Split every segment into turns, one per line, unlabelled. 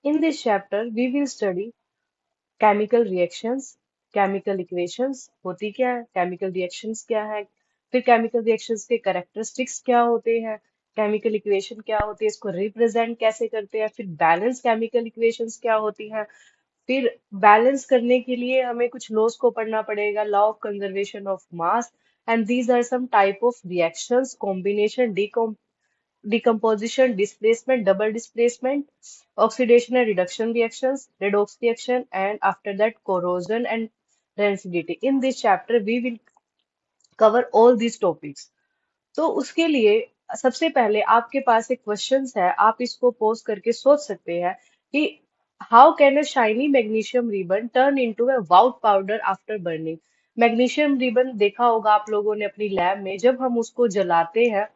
In this chapter, we will study chemical reactions, chemical equations होती क्या है, chemical reactions क्या है, फिर केमिकल रिएक्शंस के कैरेक्टरिस्टिक्स क्या होते हैं, केमिकल इक्वेशन क्या होती है, इसको रिप्रेजेंट कैसे करते हैं, फिर बैलेंस केमिकल इक्वेशंस क्या होती हैं, फिर बैलेंस करने के लिए हमें कुछ लॉज को पढ़ना पड़ेगा, law of conservation of mass, and these are some type of reactions, combination, decomposition, displacement, double displacement, oxidation and reduction reactions, redox reaction, and after that corrosion and rancidity. In this chapter, we will cover all these topics. तो उसके लिए सबसे पहले आपके पास एक question है, आप इसको पोज करके सोच सकते हैं कि how can a shiny magnesium ribbon turn into a white powder after burning. Magnesium ribbon देखा होगा आप लोगों ने अपनी लैब में, जब हम उसको जलाते हैं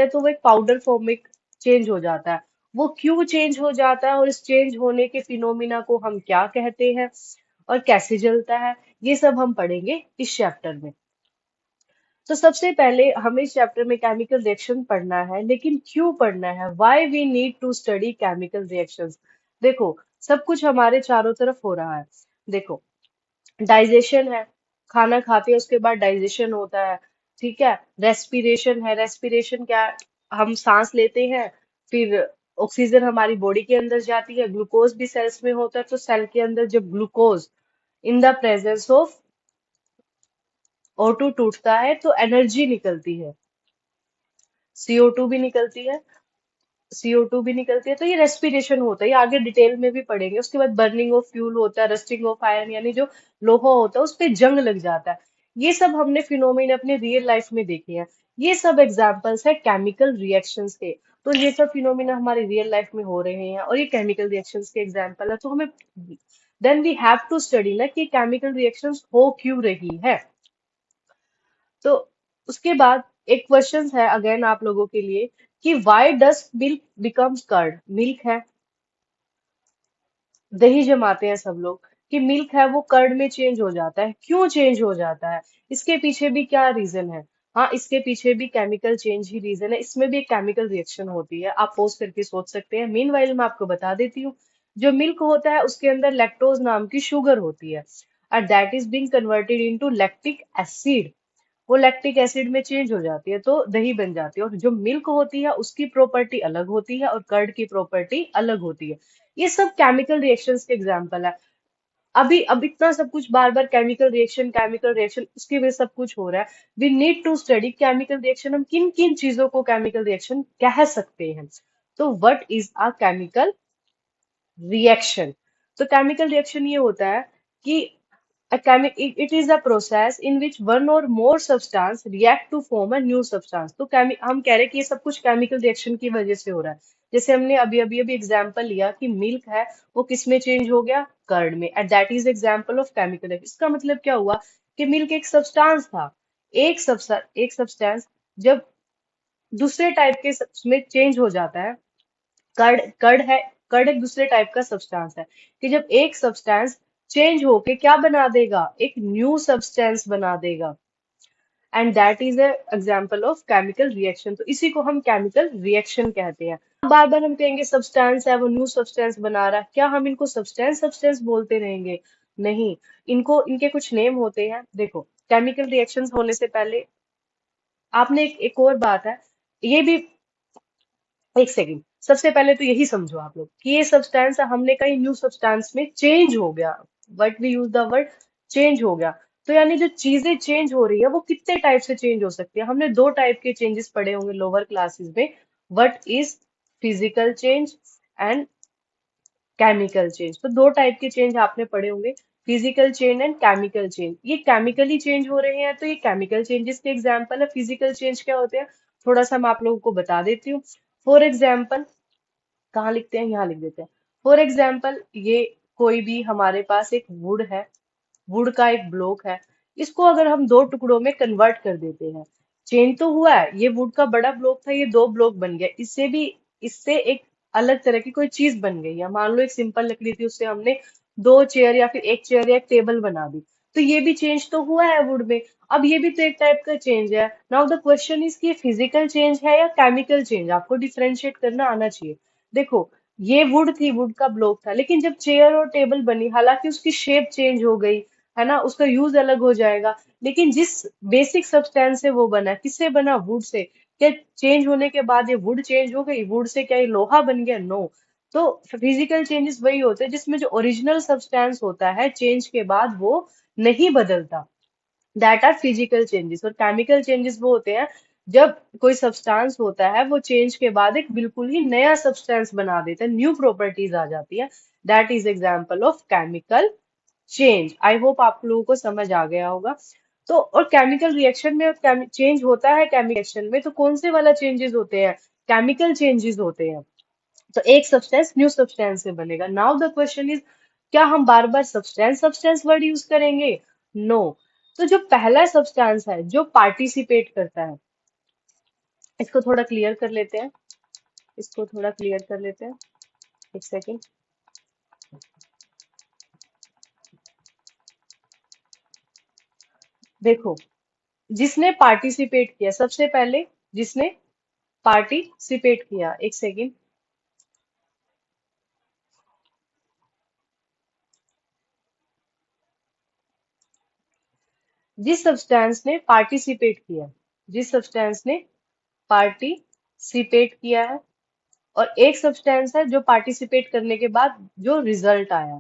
तो वो एक पाउडर फॉर्म में चेंज हो जाता है। वो क्यों चेंज हो जाता है और इस चेंज होने के फिनोमिना को हम क्या कहते हैं और कैसे जलता है, ये सब हम पढ़ेंगे इस चैप्टर में। तो सबसे पहले हमें इस चैप्टर में केमिकल रिएक्शन पढ़ना है, लेकिन क्यों पढ़ना है, why we need to study chemical reactions. देखो, सब कुछ हमारे चारों तरफ हो रहा है। देखो, डाइजेशन है, खाना खाते हैं उसके बाद डाइजेशन होता है, ठीक है। रेस्पिरेशन है, रेस्पिरेशन क्या है? हम सांस लेते हैं, फिर ऑक्सीजन हमारी बॉडी के अंदर जाती है, ग्लूकोज भी सेल्स में होता है, तो सेल के अंदर जब glucose in the presence of O2 टूटता है तो एनर्जी निकलती है, CO2 भी निकलती है, CO2 भी निकलती है, तो ये रेस्पिरेशन होता है, ये आगे डिटेल में भी पढ़ेंगे। उसके बाद बर्निंग ऑफ फ्यूल होता है, रस्टिंग ऑफ आयरन, यानी जो लोहा होता है उस पे जंग लग जाता है। ये सब हमने फिनोमेना अपने रियल लाइफ में देखे हैं। ये सब एग्जांपल्स है केमिकल रिएक्शंस के। तो ये सब फिनोमेना हमारी रियल लाइफ में हो रहे हैं और ये केमिकल रिएक्शंस के एग्जांपल है। तो हमें then we have to study ना कि केमिकल रिएक्शंस हो क्यों रही है। तो उसके बाद एक क्वेश्चन है अगेन आप लोगों के लिए कि why does milk becomes curd. Milk है, दही जमाते हैं सब लोग, कि मिल्क है वो कर्ड में चेंज हो जाता है, क्यों चेंज हो जाता है, इसके पीछे भी क्या रीजन है। हाँ, इसके पीछे भी केमिकल चेंज ही रीजन है, इसमें भी एक केमिकल रिएक्शन होती है, आप पोस्ट करके सोच सकते हैं। मीनवाइल मैं आपको बता देती हूँ, जो मिल्क होता है उसके अंदर लैक्टोज नाम की शुगर होती है, और that is being converted into lactic acid. वो लैक्टिक एसिड में चेंज हो जाती है तो दही बन जाती है, और जो मिल्क होती है उसकी प्रॉपर्टी अलग होती है और कर्ड की प्रॉपर्टी अलग होती है। ये सब केमिकल रिएक्शंस के एग्जांपल है। अभी अब इतना सब कुछ बार बार केमिकल रिएक्शन उसकी वजह से सब कुछ हो रहा है। We need to study chemical reaction, हम किन किन चीजों को केमिकल रिएक्शन कह सकते हैं। तो what is a chemical reaction. तो केमिकल रिएक्शन ये होता है कि it is a process in which one or more substance react to form a new substance। तो हम कह रहे हैं कि ये सब कुछ केमिकल रिएक्शन की वजह से हो रहा है। जैसे हमने अभी अभी अभी एग्जांपल लिया कि मिल्क है वो किस में चेंज हो गया, कर्ड में, and that is example of chemical reaction. इसका मतलब क्या हुआ कि मिल्क एक सब्सटेंस था, एक सब्सटेंस जब दूसरे टाइप के में चेंज हो जाता है। कर्ड कर्ड है कर्ड एक दूसरे टाइप का सब्सटेंस है, कि जब एक सब्सटेंस चेंज होके क्या बना देगा, एक न्यू सब्सटेंस बना देगा, and that is a example of chemical reaction. तो इसी को हम केमिकल रिएक्शन कहते हैं। बार बार हम कहेंगे सब्सटेंस है वो न्यू सब्सटेंस बना रहा है, क्या हम इनको सब्सटेंस सब्सटेंस बोलते रहेंगे? नहीं, इनको इनके कुछ नेम होते हैं। देखो, केमिकल रिएक्शंस होने से पहले आपने एक और बात है, ये भी, एक सेकंड, सबसे पहले तो यही समझो आप लोग कि ये सब्सटेंस हमने कहीं न्यू सब्सटेंस में चेंज हो गया। But we use the word change हो गया। तो यानी जो चीजें चेंज हो रही है वो कितने टाइप से चेंज हो सकती है। हमने दो टाइप के चेंजेस पढ़े होंगे लोअर क्लासेस में, what is physical change and chemical change. तो दो टाइप के चेंज आपने पढ़े होंगे, physical change and chemical change. ये केमिकली चेंज हो रहे हैं तो ये केमिकल चेंजेस के एग्जाम्पल है। फिजिकल चेंज क्या होते हैं, थोड़ा सा मैं आप लोगों को बता देती हूँ। फॉर एग्जाम्पल, कहाँ लिखते हैं, यहाँ लिख देते हैं। फॉर एग्जाम्पल, ये कोई भी हमारे पास एक वुड है, वुड का एक ब्लॉक है, इसको अगर हम दो टुकड़ों में कन्वर्ट कर देते हैं, चेंज तो हुआ है, ये वुड का बड़ा ब्लॉक था, ये दो ब्लॉक बन गया, इससे एक अलग तरह की कोई चीज बन गई है। मान लो एक सिंपल लकड़ी थी, उससे हमने दो चेयर या फिर एक चेयर या एक टेबल बना दी, तो ये भी चेंज तो हुआ है वुड में। अब ये भी तो एक टाइप का चेंज है। नाउ द क्वेश्चन इज कि फिजिकल चेंज है या केमिकल चेंज, आपको डिफरेंशिएट करना आना चाहिए। देखो, ये वुड थी, वुड का ब्लॉक था, लेकिन जब चेयर और टेबल बनी, हालांकि उसकी शेप चेंज हो गई, है ना, उसका यूज अलग हो जाएगा, लेकिन जिस बेसिक सब्सटेंस से वो बना, किससे बना, वुड से। क्या चेंज होने के बाद ये वुड चेंज हो गई, वुड से क्या ये लोहा बन गया? नो। तो फिजिकल चेंजेस वही होते हैं जिसमें जो ओरिजिनल सब्सटेंस होता है, चेंज के बाद वो नहीं बदलता, दैट आर फिजिकल चेंजेस। और केमिकल चेंजेस वो होते हैं जब कोई सब्सटेंस होता है वो चेंज के बाद एक बिल्कुल ही नया सब्सटेंस बना देता है, न्यू प्रॉपर्टीज आ जाती है। That is example of chemical change. I hope आप लोगों को समझ आ गया होगा। तो और केमिकल रिएक्शन में चेंज होता है, केमिकल रिएक्शन में तो कौन से वाला चेंजेस होते हैं? केमिकल चेंजेस होते हैं। तो एक सब्सटेंस न्यू सब्सटेंस से बनेगा। नाउ द क्वेश्चन इज, क्या हम बार बार सब्सटेंस सब्सटेंस वर्ड यूज करेंगे? नो। तो जो पहला सब्सटेंस है जो पार्टिसिपेट करता है, इसको थोड़ा क्लियर कर लेते हैं, इसको थोड़ा क्लियर कर लेते हैं, एक सेकेंड। देखो, जिसने पार्टिसिपेट किया सबसे पहले, जिसने पार्टिसिपेट किया, एक सेकेंड, जिस सब्सटेंस ने पार्टिसिपेट किया, जिस सब्सटेंस ने पार्टिसिपेट किया है, और एक सब्सटेंस है जो पार्टिसिपेट करने के बाद जो रिजल्ट आया।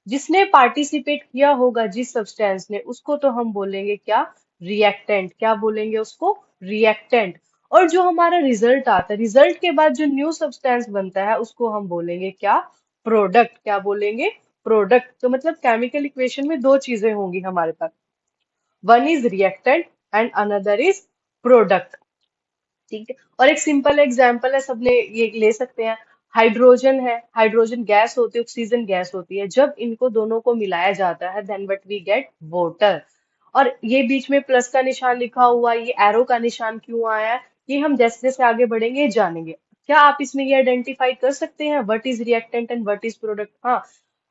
जिसने पार्टिसिपेट किया होगा जिस सब्सटेंस ने, उसको तो हम बोलेंगे क्या? रिएक्टेंट। क्या बोलेंगे उसको? रिएक्टेंट। और जो हमारा रिजल्ट आता है, रिजल्ट के बाद जो न्यू सब्सटेंस बनता है, उसको हम बोलेंगे क्या? प्रोडक्ट। क्या बोलेंगे? प्रोडक्ट। तो मतलब केमिकल इक्वेशन में दो चीजें होंगी हमारे पास, one is reactant and another is product. ठीक है। और एक सिंपल एग्जांपल है, सबने ये ले सकते हैं। हाइड्रोजन है, हाइड्रोजन गैस होती है, ऑक्सीजन गैस होती है, जब इनको दोनों को मिलाया जाता है then what we get? Water. और ये बीच में प्लस का निशान लिखा हुआ, ये एरो का निशान क्यों आया है, ये हम जैसे जैसे आगे बढ़ेंगे जानेंगे। क्या आप इसमें ये आइडेंटिफाई कर सकते हैं what is reactant and what is product? हाँ,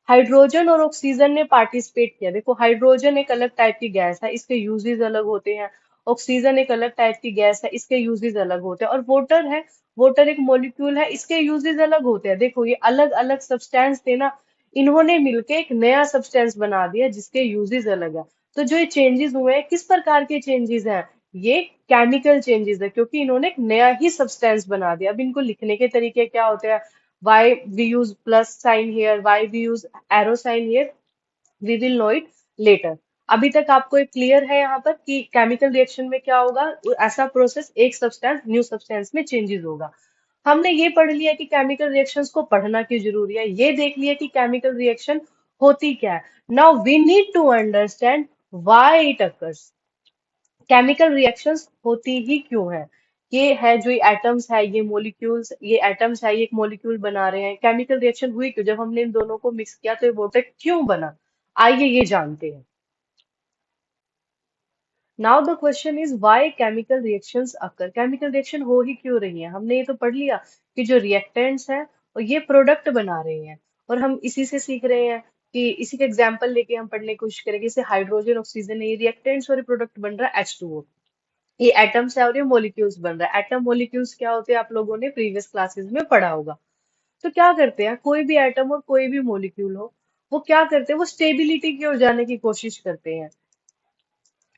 हाइड्रोजन और ऑक्सीजन ने पार्टिसिपेट किया। देखो, हाइड्रोजन एक अलग टाइप की गैस है, इसके यूजेस अलग होते हैं। ऑक्सीजन एक अलग टाइप की गैस है, इसके यूजेस अलग होते हैं। और वाटर है, वाटर एक मॉलिक्यूल है, इसके यूजेस अलग होते हैं। देखो, ये अलग अलग सब्सटेंस थे ना, इन्होंने मिलके एक नया सब्सटेंस बना दिया जिसके यूजेस अलग है। तो जो ये चेंजेस हुए हैं, किस प्रकार के चेंजेस हैं? ये केमिकल चेंजेस है, क्योंकि इन्होंने एक नया ही सब्सटेंस बना दिया। अब इनको लिखने के तरीके क्या होते हैं? why we use plus sign here, why we use arrow sign here, we will know it later. अभी तक आपको एक क्लियर है यहाँ पर कि केमिकल रिएक्शन में क्या होगा? ऐसा प्रोसेस, एक सब्सटेंस न्यू सब्सटेंस में चेंजेस होगा। हमने ये पढ़ लिया कि केमिकल रिएक्शंस को पढ़ना क्यों जरूरी है, ये देख लिया कि केमिकल रिएक्शन होती क्या है। Now we need to understand why it occurs. Chemical reactions होती ही क्यों है? ये है जो ये एटम्स है, ये मॉलिक्यूल्स, ये एटम्स है, ये एक मॉलिक्यूल बना रहे हैं, केमिकल रिएक्शन हुई क्यों? जब हमने इन दोनों को मिक्स किया तो ये वाटर क्यों बना? आइए ये जानते हैं। Now the question is why chemical reactions occur. Chemical reaction हो ही क्यों रही है? हमने ये तो पढ़ लिया कि जो रिएक्टेंट्स हैं और ये प्रोडक्ट बना रहे हैं, और हम इसी से सीख रहे हैं कि इसी का एग्जांपल लेके हम पढ़ने की कोशिश करेंगे। जैसे हाइड्रोजन, ऑक्सीजन है, ये रिएक्टेंट्स और प्रोडक्ट बन रहा है H2O। ये एटम्स है और ये मॉलिक्यूल्स बन रहा है। एटम मॉलिक्यूल्स क्या होते हैं आप लोगों ने प्रीवियस क्लासेस में पढ़ा होगा। तो क्या करते हैं, कोई भी एटम और कोई भी मॉलिक्यूल हो, वो क्या करते हैं? वो स्टेबिलिटी की ओर जाने की कोशिश करते हैं।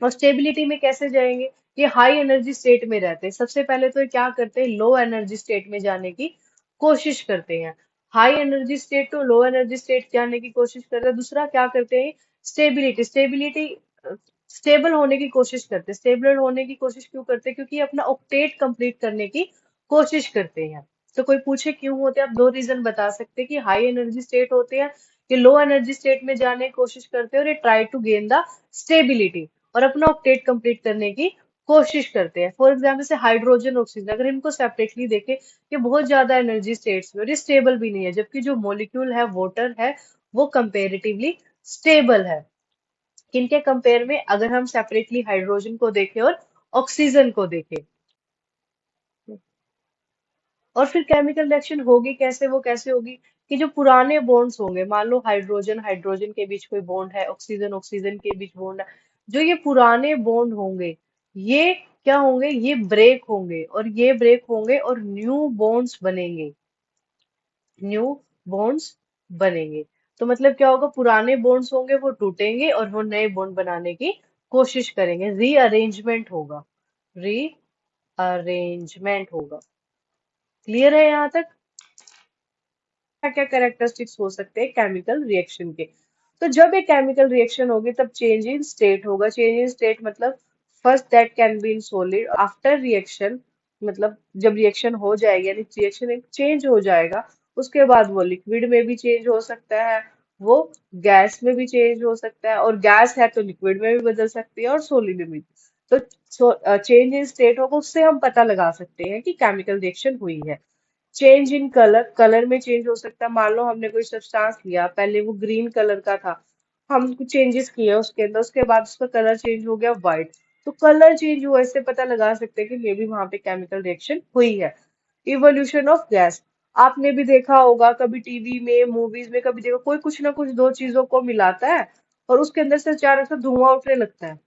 और स्टेबिलिटी में कैसे जाएंगे? ये हाई एनर्जी स्टेट में रहते हैं। सबसे पहले तो ये क्या करते हैं? लो एनर्जी स्टेट में जाने की कोशिश करते हैं। High energy state to low energy state जाने की कोशिश करते हैं। दूसरा क्या करते हैं? स्टेबिलिटी, स्टेबिलिटी, स्टेबल होने की कोशिश करते हैं। स्टेबल होने की कोशिश क्यों करते हैं? क्योंकि अपना ऑक्टेट कंप्लीट करने की कोशिश करते हैं। तो कोई पूछे क्यों होते हैं, आप दो रीजन बता सकते हैं कि हाई एनर्जी स्टेट होते हैं, कि लो एनर्जी स्टेट में जाने की कोशिश करते हैं, और ये try to gain the stability, और अपना ऑक्टेट कंप्लीट करने की कोशिश करते हैं। फॉर एग्जाम्पल से हाइड्रोजन, ऑक्सीजन, अगर इनको सेपरेटली देखें, ये बहुत ज्यादा एनर्जी स्टेट्स में, और ये स्टेबल भी नहीं है, जबकि जो मॉलिक्यूल है, वाटर है, वो कंपेरेटिवली स्टेबल है। किनके कंपेयर में? अगर हम सेपरेटली हाइड्रोजन को देखें और ऑक्सीजन को देखें। और फिर केमिकल रिएक्शन होगी कैसे? वो कैसे होगी कि जो पुराने बॉन्ड्स होंगे, मान लो हाइड्रोजन हाइड्रोजन के बीच कोई बॉन्ड है, ऑक्सीजन ऑक्सीजन के बीच बॉन्ड है, जो ये पुराने बॉन्ड होंगे, ये क्या होंगे? ये ब्रेक होंगे, और ये ब्रेक होंगे और न्यू बॉन्ड्स बनेंगे। न्यू बॉन्ड्स बनेंगे। तो मतलब क्या होगा, पुराने बॉन्ड्स होंगे वो टूटेंगे और वो नए बॉन्ड बनाने की कोशिश करेंगे, रीअरेंजमेंट होगा, रीअरेंजमेंट होगा। क्लियर है यहाँ तक? क्या क्या कैरेक्टरिस्टिक्स हो सकते हैं केमिकल रिएक्शन के? तो जब एक केमिकल रिएक्शन होगी तब चेंज इन स्टेट होगा। चेंज इन स्टेट मतलब first that can be in solid, after reaction मतलब जब रिएक्शन हो जाएगी यानी रिएक्शन एक चेंज हो जाएगा, उसके बाद वो लिक्विड में भी चेंज हो सकता है, वो गैस में भी चेंज हो सकता है, और गैस है तो लिक्विड में भी बदल सकती है और सॉलिड में भी। तो चेंज इन स्टेट होगा, उससे हम पता लगा सकते हैं कि केमिकल रिएक्शन हुई है। चेंज इन कलर, कलर में चेंज हो सकता है। मान लो हमने कोई सब्सटेंस लिया, पहले वो ग्रीन कलर का था, हम कुछ चेंजेस किए उसके अंदर, उसके बाद उसका कलर चेंज हो गया व्हाइट। तो कलर चेंज हुआ, इससे पता लगा सकते हैं कि मे बी वहां पे केमिकल रिएक्शन हुई है। इवोल्यूशन ऑफ गैस, आपने भी देखा होगा कभी टीवी में, मूवीज में, कभी देखा कोई कुछ ना कुछ दो चीजों को मिलाता है और उसके अंदर से अचानक से धुआं उठने लगता है,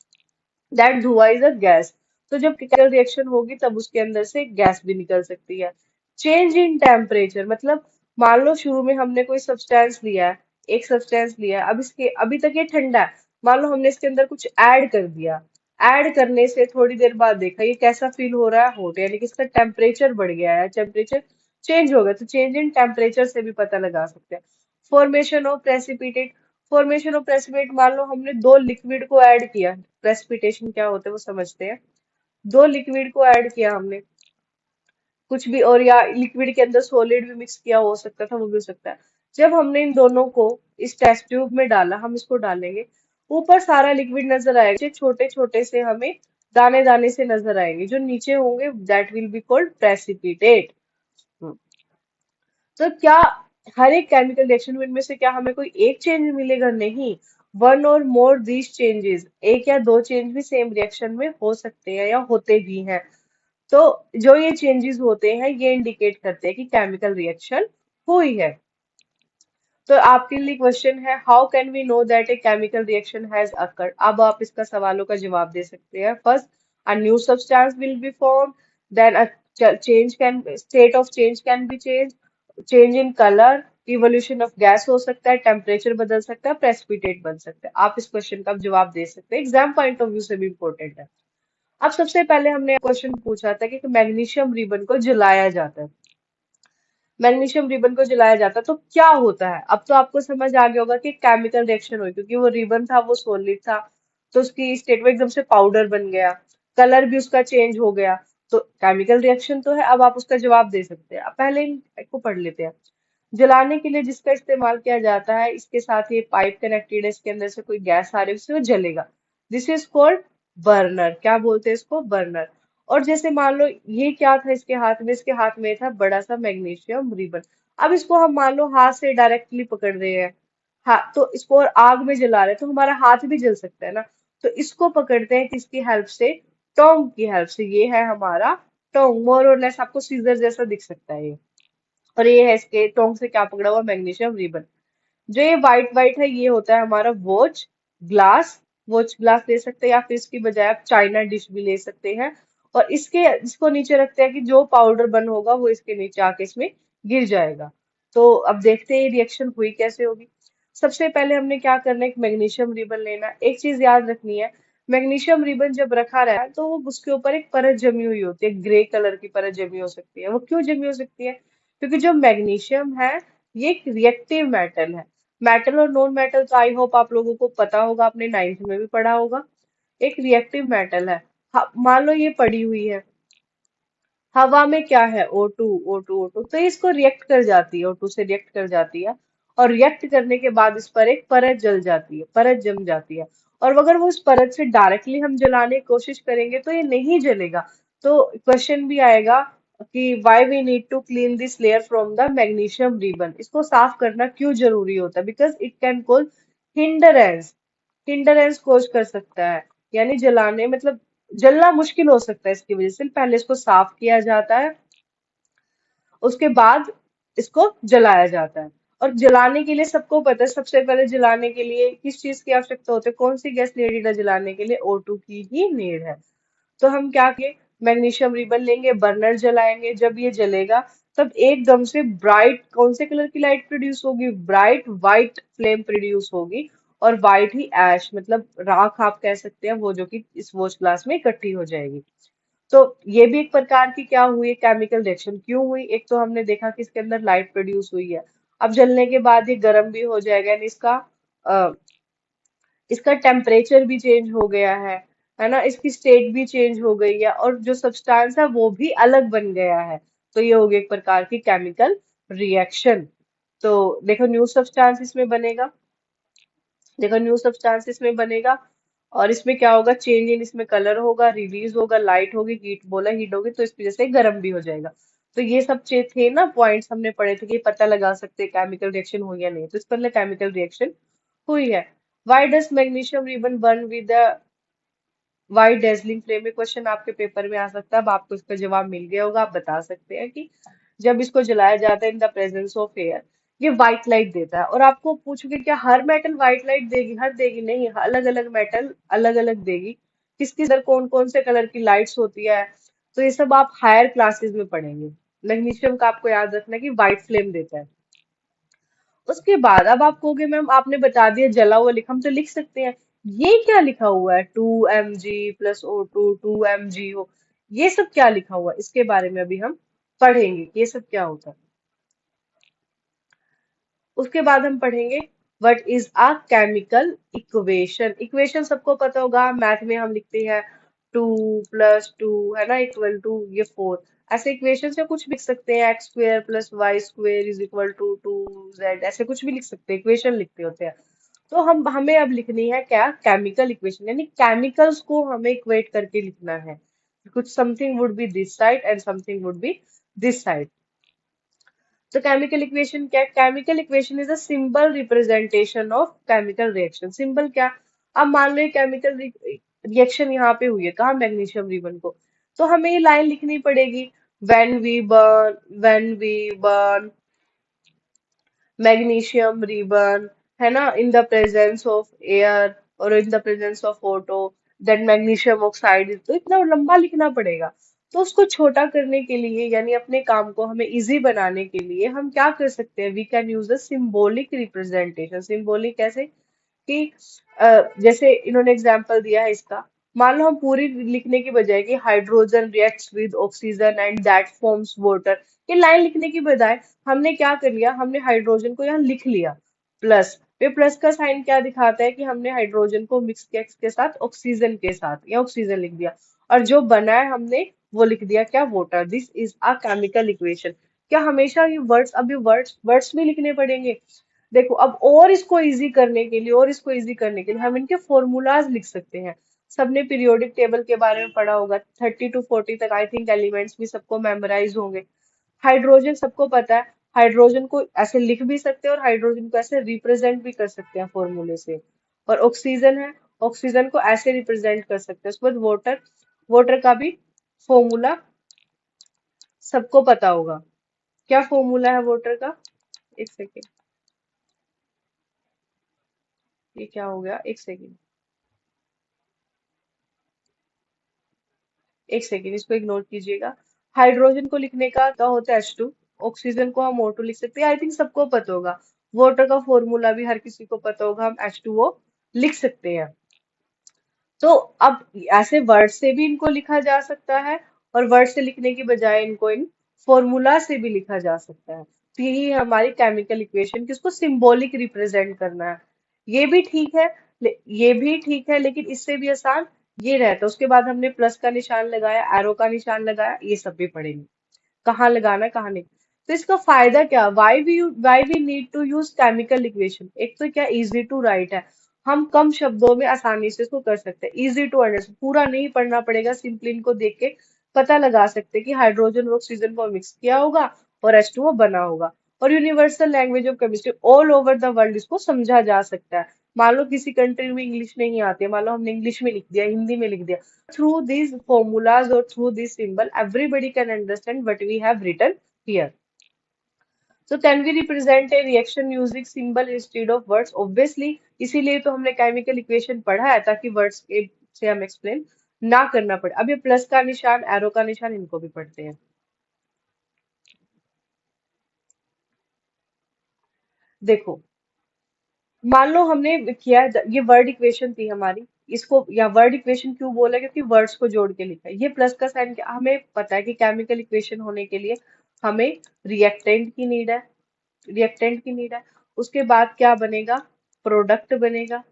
दैट धुआं इज अ गैस। तो जब केमिकल रिएक्शन होगी तब उसके अंदर से गैस भी निकल सकती है। चेंज इन टेम्परेचर मतलब मान लो शुरू में हमने कोई सब्सटेंस लिया है, एक सब्सटेंस लिया है, अब इसके अभी तक ये ठंडा है, मान लो हमने इसके अंदर कुछ ऐड कर दिया, ऐड करने से थोड़ी देर बाद देखा ये कैसा फील हो रहा है, हॉट, यानी कि इसका टेम्परेचर बढ़ गया है, टेम्परेचर चेंज हो गया। तो चेंज इन टेम्परेचर से भी पता लगा सकते हैं। Formation of precipitate, formation of precipitate मान लो हमने दो लिक्विड को ऐड किया, प्रेसिपिटेशन क्या होता है वो समझते हैं। दो लिक्विड को ऐड किया हमने कुछ भी, और या लिक्विड के अंदर सॉलिड भी मिक्स किया हो सकता था, वो भी हो सकता है। जब हमने इन दोनों को इस टेस्ट ट्यूब में डाला, हम इसको डालेंगे, ऊपर सारा लिक्विड नजर आएगा, नीचे छोटे छोटे से हमें दाने दाने से नजर आएंगे, जो नीचे होंगे that will be called precipitate. तो क्या हर एक केमिकल रिएक्शन में इनमें से क्या हमें कोई एक चेंज मिलेगा? नहीं, वन और मोर दीज चेंजेस, एक या दो चेंज भी सेम रिएक्शन में हो सकते हैं या होते भी हैं। तो जो ये चेंजेस होते हैं ये इंडिकेट करते हैं कि केमिकल रिएक्शन हुई है। तो आपके लिए क्वेश्चन है, how can we know that a chemical reaction has occurred? अब आप इसका सवालों का जवाब दे सकते हैं। First, a new substance will be form, then a change can, state of change can be change, change in colour, evolution of gas हो सकता है, टेम्परेचर बदल सकता है, प्रेसिपिटेट बन सकता है। आप इस क्वेश्चन का जवाब दे सकते हैं, एग्जाम पॉइंट ऑफ व्यू से भी इंपॉर्टेंट है। अब सबसे पहले हमने क्वेश्चन पूछा था कि मैग्नीशियम रिबन को जलाया जाता है, मैग्नीशियम रिबन को जलाया जाता है तो क्या होता है? अब तो आपको समझ आ गया होगा कि केमिकल रिएक्शन हुई, क्योंकि वो रिबन था वो सॉलिड था, तो उसकी स्टेट में एकदम से पाउडर बन गया, कलर भी उसका चेंज हो गया, तो केमिकल रिएक्शन तो है। अब आप उसका जवाब दे सकते हैं। अब पहले इनको पढ़ लेते हैं। जलाने के लिए जिसका इस्तेमाल किया जाता है, इसके साथ ये पाइप कनेक्टेड है, इसके अंदर से कोई गैस आ रही है, उससे वो जलेगा, दिस इज कॉल्ड बर्नर। क्या बोलते हैं इसको? बर्नर। और जैसे मान लो ये क्या था इसके हाथ में, इसके हाथ में था बड़ा सा मैग्नीशियम रिबन। अब इसको हम मान लो हाथ से डायरेक्टली पकड़ रहे हैं, हाँ, तो इसको और आग में जला रहे हैं, तो हमारा हाथ भी जल सकता है ना। तो इसको पकड़ते हैं किसकी हेल्प से? टोंग की हेल्प से। ये है हमारा टोंग, मोर और लेस आपको सीजर जैसा दिख सकता है ये। और ये है इसके टोंग से क्या पकड़ा हुआ? Magnesium ribbon. जो ये व्हाइट व्हाइट है ये होता है हमारा वॉच ग्लास, वॉच ग्लास ले सकते हैं, या फिर इसकी बजाय आप चाइना डिश भी ले सकते हैं। और इसके इसको नीचे रखते हैं कि जो पाउडर बन होगा वो इसके नीचे आके इसमें गिर जाएगा। तो अब देखते हैं रिएक्शन हुई कैसे होगी। सबसे पहले हमने क्या करना है, एक मैग्नीशियम रिबन लेना है। एक चीज याद रखनी है, मैग्नीशियम रिबन जब रखा रहा है तो वो उसके ऊपर एक परत जमी हुई होती है, ग्रे कलर की परत जमी हो सकती है। वो क्यों जमी हो सकती है? क्योंकि जो मैग्नीशियम है ये एक रिएक्टिव मेटल है। मेटल और नॉन मेटल तो आई होप आप लोगों को पता होगा, आपने नाइन्थ में भी पढ़ा होगा। एक रिएक्टिव मेटल है। मान लो ये पड़ी हुई है, हवा में क्या है? O2, O2, O2, तो ये इसको रिएक्ट कर जाती है, O2 से रिएक्ट कर जाती है, और रिएक्ट करने के बाद इस पर एक परत जल जाती है, परत जम जाती है। और अगर वो इस परत से डायरेक्टली हम जलाने की कोशिश करेंगे तो ये नहीं जलेगा। तो क्वेश्चन भी आएगा कि why we need to clean this layer from the magnesium ribbon, इसको साफ करना क्यों जरूरी होता है? Because it can cause hindrance, hindrance cause कर सकता है, यानी जलाने मतलब जलना मुश्किल हो सकता है इसकी वजह से। पहले इसको साफ किया जाता है, उसके बाद इसको जलाया जाता है। और जलाने के लिए सबको पता है, सबसे पहले जलाने के लिए किस चीज की आवश्यकता होती है? कौन सी गैस नीड है जलाने के लिए? O2 की ही नीड है। तो हम क्या किए, मैग्नीशियम रिबन लेंगे, बर्नर जलाएंगे, जब ये जलेगा तब एकदम से ब्राइट कौन से कलर की लाइट प्रोड्यूस होगी, ब्राइट वाइट फ्लेम प्रोड्यूस होगी। और वाइट ही ऐश मतलब राख आप कह सकते हैं, वो जो कि इस वॉच ग्लास में इकट्ठी हो जाएगी। तो ये भी एक प्रकार की क्या हुई, केमिकल रिएक्शन क्यों हुई, एक तो हमने देखा कि इसके अंदर लाइट प्रोड्यूस हुई है। अब जलने के बाद ये गर्म भी हो जाएगा, यानी इसका टेम्परेचर भी चेंज हो गया है ना, इसकी स्टेट भी चेंज हो गई है, और जो सब्सटेंस है वो भी अलग बन गया है। तो ये हो गई एक प्रकार की केमिकल रिएक्शन। तो देखो न्यू सब्सटेंस इसमें बनेगा, देखो न्यू सब्सटेंस इसमें बनेगा, और इसमें क्या होगा, चेंज इन इसमें कलर होगा, रिलीज होगा, लाइट होगी, हीट बोला, हीट होगी तो इस वजह से गर्म भी हो जाएगा। तो ये सब थे ना पॉइंट्स हमने पढ़े थे कि पता लगा सकते हैं केमिकल रिएक्शन हुई या नहीं, तो इस पर केमिकल रिएक्शन हुई है। Why does magnesium ribbon burn with a white dazzling flame? में क्वेश्चन आपके पेपर में आ सकता है, अब आपको इसका जवाब मिल गया होगा, आप बता सकते हैं कि जब इसको जलाया जाता है इन द प्रेजेंस ऑफ एयर, ये व्हाइट लाइट देता है। और आपको पूछोगे क्या हर मेटल व्हाइट लाइट देगी, हर देगी नहीं, अलग अलग मेटल अलग अलग देगी। किसके अंदर कौन कौन से कलर की लाइट्स होती है, तो ये सब आप हायर क्लासेस में पढ़ेंगे। मैग्नीशियम का आपको याद रखना है कि व्हाइट फ्लेम देता है। उसके बाद अब आप कहोगे मैम आपने बता दिया जला हुआ लिखा, हम तो लिख सकते हैं। ये क्या लिखा हुआ है, 2 mg+O2 2 mg O, ये सब क्या लिखा हुआ है, इसके बारे में अभी हम पढ़ेंगे कि ये सब क्या होता है। उसके बाद हम पढ़ेंगे what is a chemical equation. Equation सबको पता होगा, मैथ में हम लिखते हैं 2 + 2 है ना =4। ऐसे इक्वेशन से कुछ भी लिख सकते हैं, x² + y² = 2z, ऐसे कुछ भी लिख सकते हैं, इक्वेशन लिखते होते हैं। तो हम हमें अब लिखनी है क्या, केमिकल इक्वेशन, यानी केमिकल्स को हमें इक्वेट करके लिखना है। कुछ something would be this side and something would be this side. तो केमिकल इक्वेशन क्या है, chemical equation is a symbol representation of chemical reaction. Symbol क्या, अब मान लो ये केमिकल रिएक्शन यहाँ पे हुई है, कहा मैग्नीशियम रिबन को, तो हमें ये लाइन लिखनी पड़ेगी, when we burn magnesium ribbon, है ना, in the presence of air और in the presence of photo, then magnesium oxide, तो इतना लंबा लिखना पड़ेगा। तो उसको छोटा करने के लिए, यानी अपने काम को हमें इजी बनाने के लिए हम क्या कर सकते हैं, we can use the symbolic representation. Symbolic कैसे कि जैसे इन्होंने एग्जाम्पल दिया है इसका, मान लो हम पूरी लिखने की बजाय कि hydrogen reacts with oxygen and that forms water, ये लाइन लिखने की बजाय हमने क्या कर लिया, हमने हाइड्रोजन को यहाँ लिख लिया प्लस, ये प्लस का साइन क्या दिखाता है कि हमने हाइड्रोजन को मिक्स किया किसके साथ, ऑक्सीजन के साथ, या ऑक्सीजन लिख दिया, और जो बना है हमने वो लिख दिया क्या, water. This is a chemical equation. क्या हमेशा ये वर्ड्स, अभी वर्ड्स वर्ड्स भी लिखने पड़ेंगे। देखो अब और इसको इजी करने के लिए, और इसको इजी करने के लिए हम इनके फॉर्मूलाज लिख सकते हैं। सबने पीरियोडिक टेबल के बारे में पढ़ा होगा, 30 to 40 तक आई थिंक एलिमेंट्स भी सबको मेमोराइज होंगे। हाइड्रोजन सबको पता है, हाइड्रोजन को ऐसे लिख भी सकते हैं और हाइड्रोजन को ऐसे रिप्रेजेंट भी कर सकते हैं फॉर्मूले से। और ऑक्सीजन है, ऑक्सीजन को ऐसे रिप्रेजेंट कर सकते हैं। उसके बाद वाटर, वाटर का भी फॉर्मूला सबको पता होगा। क्या फॉर्मूला है वाटर का, एक सेकेंड, ये क्या हो गया, एक सेकेंड, एक सेकेंड, इसको इग्नोर कीजिएगा। हाइड्रोजन को लिखने का क्या होता है, H2। ऑक्सीजन को हम O2 लिख सकते हैं, आई थिंक सबको पता होगा। वाटर का फॉर्मूला भी हर किसी को पता होगा, हम H2O लिख सकते हैं। तो अब ऐसे वर्ड से भी इनको लिखा जा सकता है, और वर्ड से लिखने की बजाय इनको इन फॉर्मूला से भी लिखा जा सकता है। तो यही है हमारी केमिकल इक्वेशन, किसको सिंबॉलिक रिप्रेजेंट करना है। ये भी ठीक है, ये भी ठीक है, लेकिन इससे भी आसान ये रहता है। उसके बाद हमने प्लस का निशान लगाया, एरो का निशान लगाया, ये सब भी पढ़ेंगे कहाँ लगाना है कहाँ नहीं। तो इसका फायदा क्या, why we need to use chemical equation, एक तो क्या इजी टू राइट है, हम कम शब्दों में आसानी से इसको कर सकते हैं, इजी टू अंडरस्टैंड, पूरा नहीं पढ़ना पड़ेगा, सिंपली इनको देख के पता लगा सकते हैं कि हाइड्रोजन और ऑक्सीजन को मिक्स किया होगा और H2O बना होगा। और universal language of chemistry, all over the world इसको समझा जा सकता है। मान लो किसी कंट्री में इंग्लिश नहीं आती है, मान लो हमने इंग्लिश में लिख दिया, हिंदी में लिख दिया, through these formulas or through this symbol everybody can understand what we have written here. So can we represent a reaction using symbol instead of words? Obviously, इसीलिए तो हमने केमिकल इक्वेशन पढ़ा है, ताकि वर्ड्स के से हम एक्सप्लेन ना करना पड़े। अब ये प्लस का निशान, एरो का निशान, इनको भी पढ़ते हैं। देखो, मान लो हमने किया ये वर्ड इक्वेशन थी हमारी, इसको या वर्ड इक्वेशन क्यों बोला, क्योंकि वर्ड्स को जोड़ के लिखा है। ये प्लस का साइन, हमें पता है कि केमिकल इक्वेशन होने के लिए हमें रिएक्टेंट की नीड है, रिएक्टेंट की नीड है। उसके बाद क्या बनेगा, प्रोडक्ट बनेगा।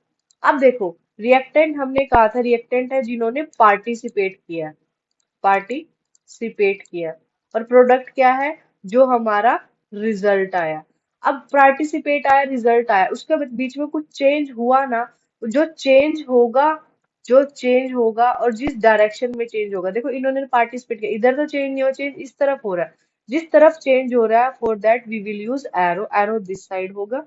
अब देखो, रिएक्टेंट हमने कहा था, रिएक्टेंट है जिन्होंने पार्टिसिपेट किया, पार्टिसिपेट किया। और प्रोडक्ट क्या है, जो हमारा रिजल्ट आया। अब पार्टिसिपेट आया, रिजल्ट आया, उसके बीच में कुछ चेंज हुआ ना, जो चेंज होगा, जो चेंज होगा और जिस डायरेक्शन में चेंज होगा, देखो इन्होंने पार्टिसिपेट किया, इधर तो चेंज नहीं हो, चेंज इस तरफ हो रहा है। जिस तरफ चेंज हो रहा है, for that we will use arrow, arrow this side होगा,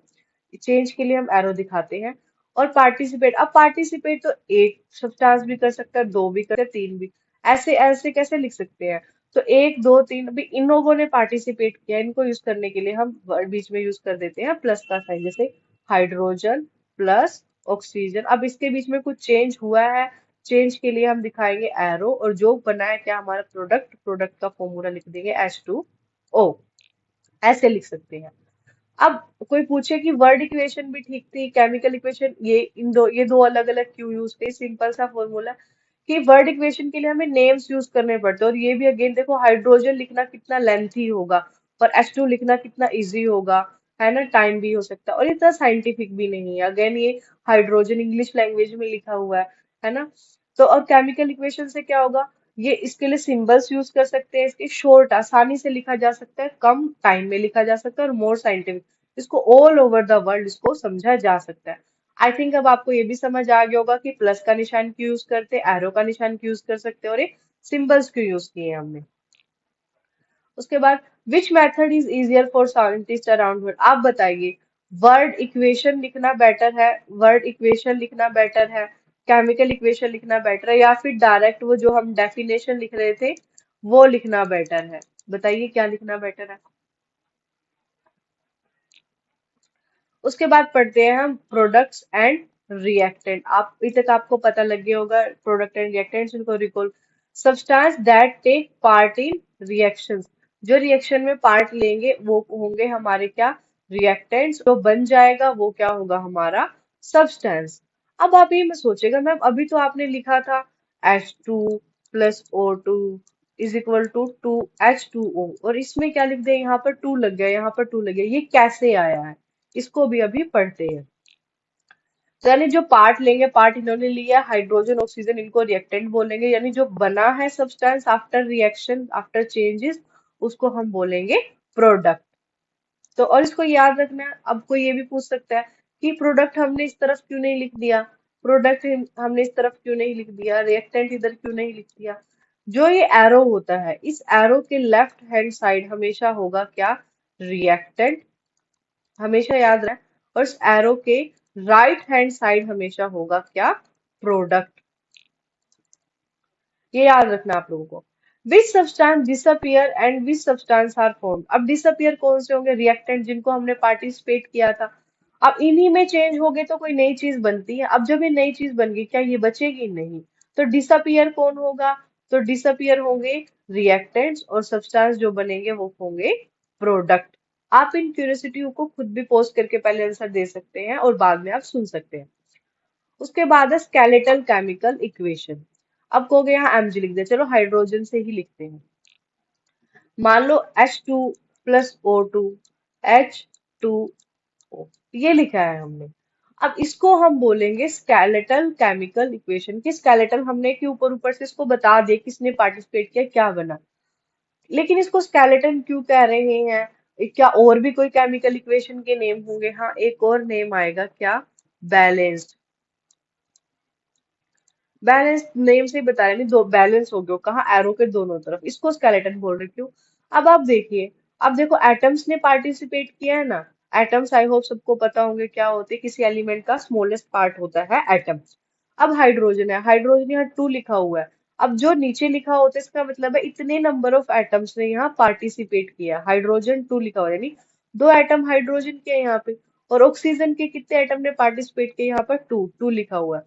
चेंज के लिए हम एरो दिखाते हैं। और पार्टिसिपेट, अब पार्टिसिपेट तो एक सब्सटेंस भी कर सकता है, दो भी कर सकता है, तीन भी। ऐसे ऐसे कैसे लिख सकते हैं, तो एक दो तीन, अभी इन लोगों ने पार्टिसिपेट किया, इनको यूज करने के लिए हम वर्ड बीच में यूज कर देते हैं प्लस का साइन, जैसे हाइड्रोजन प्लस ऑक्सीजन। अब इसके बीच में कुछ चेंज हुआ है, चेंज के लिए हम दिखाएंगे एरो, और जो बना है क्या हमारा प्रोडक्ट, प्रोडक्ट का फॉर्मूला लिख देंगे H2O। ऐसे लिख सकते हैं। अब कोई पूछे कि वर्ड इक्वेशन भी ठीक थी, केमिकल इक्वेशन, ये दो अलग अलग क्यों यूज थे, सिंपल सा फॉर्मूला कि वर्ड इक्वेशन के लिए हमें नेम्स यूज करने पड़ते हैं। और ये भी अगेन देखो, हाइड्रोजन लिखना कितना लेंथी होगा, और H2 लिखना कितना इजी होगा, है ना, टाइम भी हो सकता है, और इतना साइंटिफिक भी नहीं है। अगेन ये हाइड्रोजन इंग्लिश लैंग्वेज में लिखा हुआ है ना। तो और केमिकल इक्वेशन से क्या होगा, ये इसके लिए सिंबल्स यूज कर सकते हैं, इसके शॉर्ट आसानी से लिखा जा सकता है, कम टाइम में लिखा जा सकता है, और मोर साइंटिफिक, इसको ऑल ओवर द वर्ल्ड इसको समझा जा सकता है। आई थिंक अब आपको ये भी समझ आ गया होगा कि प्लस का निशान क्यों यूज करते हैं, एरो का निशान क्यों यूज कर सकते हैं, और ये सिंबल्स क्यों यूज किए हैं हमने। उसके बाद, which method is easier for scientist around world, आप बताइए, वर्ड इक्वेशन लिखना बेटर है, वर्ड इक्वेशन लिखना बेटर है, केमिकल इक्वेशन लिखना बेटर है, या फिर डायरेक्ट वो जो हम डेफिनेशन लिख रहे थे वो लिखना बेटर है। बताइए क्या लिखना बेटर है। उसके बाद पढ़ते हैं हम प्रोडक्ट्स एंड रिएक्टेंट। आप अभी तक आपको पता लग गया होगा प्रोडक्ट एंड रिएक्टेंट्स, उनको recall. Substance that take part in reactions, जो रिएक्शन में पार्ट लेंगे वो होंगे हमारे क्या, रिएक्टेंट्स। जो बन जाएगा वो क्या होगा, हमारा सब्सटेंस। अब आप ये मत सोचेगा मैम, अभी तो आपने लिखा था H2 + O2 is equal to 2H2O, और इसमें क्या लिख दे, यहाँ पर 2 लग गया, यहाँ पर 2 लग गया, ये कैसे आया है, इसको भी अभी पढ़ते हैं। तो यानी जो पार्ट लेंगे, पार्ट इन्होंने लिया हाइड्रोजन ऑक्सीजन, इनको रिएक्टेंट बोलेंगे, यानी जो बना है substance after reaction after changes, उसको हम बोलेंगे प्रोडक्ट। तो और इसको याद रखना है, अब कोई ये भी पूछ सकता है कि प्रोडक्ट हमने इस तरफ क्यों नहीं लिख दिया, प्रोडक्ट हमने इस तरफ क्यों नहीं लिख दिया, रिएक्टेंट इधर क्यों नहीं लिख दिया। जो ये एरो होता है, इस एरो के लेफ्ट हैंड साइड हमेशा होगा क्या, रिएक्टेंट, हमेशा याद रहे। और इस एरो के राइट हैंड साइड हमेशा होगा क्या, प्रोडक्ट। ये याद रखना आप लोगों को। Which substance disappear and which substance are form, अब डिसअपियर कौन से होंगे, रिएक्टेंट जिनको हमने पार्टिसिपेट किया था। अब इन्हीं में चेंज हो गए तो कोई नई चीज बनती है, अब जब ये नई चीज बन गई क्या ये बचेगी, नहीं। तो डिसअपियर कौन होगा, तो डिसअपियर होंगे रिएक्टेंट्स, और सब्सटेंस जो बनेंगे वो होंगे प्रोडक्ट। आप इन क्यूरियोसिटी को खुद भी पोस्ट करके पहले आंसर दे सकते हैं, और बाद में आप सुन सकते हैं। उसके बाद है स्केलेटल केमिकल इक्वेशन। अब कहोगे यहाँ mg लिख दे, चलो हाइड्रोजन से ही लिखते हैं। मान लो H2 + O2 H2O, ये लिखा है हमने। अब इसको हम बोलेंगे स्केलेटल केमिकल इक्वेशन की। स्केलेटल हमने कि ऊपर ऊपर से इसको बता दिया किसने पार्टिसिपेट किया, क्या बना। लेकिन इसको स्केलेटन क्यों कह रहे हैं, क्या और भी कोई केमिकल इक्वेशन के नेम होंगे, हाँ एक और नेम आएगा क्या, बैलेंस्ड। बैलेंस नेम से ही बता रहे, नहीं दो बैलेंस हो गया, कहाँ, एरो के दोनों तरफ, इसको स्केलेटन बोल रहे, क्यों। अब आप देखिए, अब देखो एटम्स ने पार्टिसिपेट किया है ना। एटम्स आई होप सबको पता होंगे क्या होते हैं, किसी एलिमेंट का स्मॉलेस्ट पार्ट होता है एटम। अब हाइड्रोजन है, हाइड्रोजन यहाँ 2 लिखा हुआ है। अब जो नीचे लिखा होता है इसका मतलब है इतने नंबर ऑफ एटम्स ने यहाँ पार्टिसिपेट किया, हाइड्रोजन 2 लिखा हुआ है, यानी 2 एटम हाइड्रोजन के हैं यहाँ पे। और ऑक्सीजन के कितने एटम ने पार्टिसिपेट किए, यहाँ पर 2 2 लिखा हुआ है।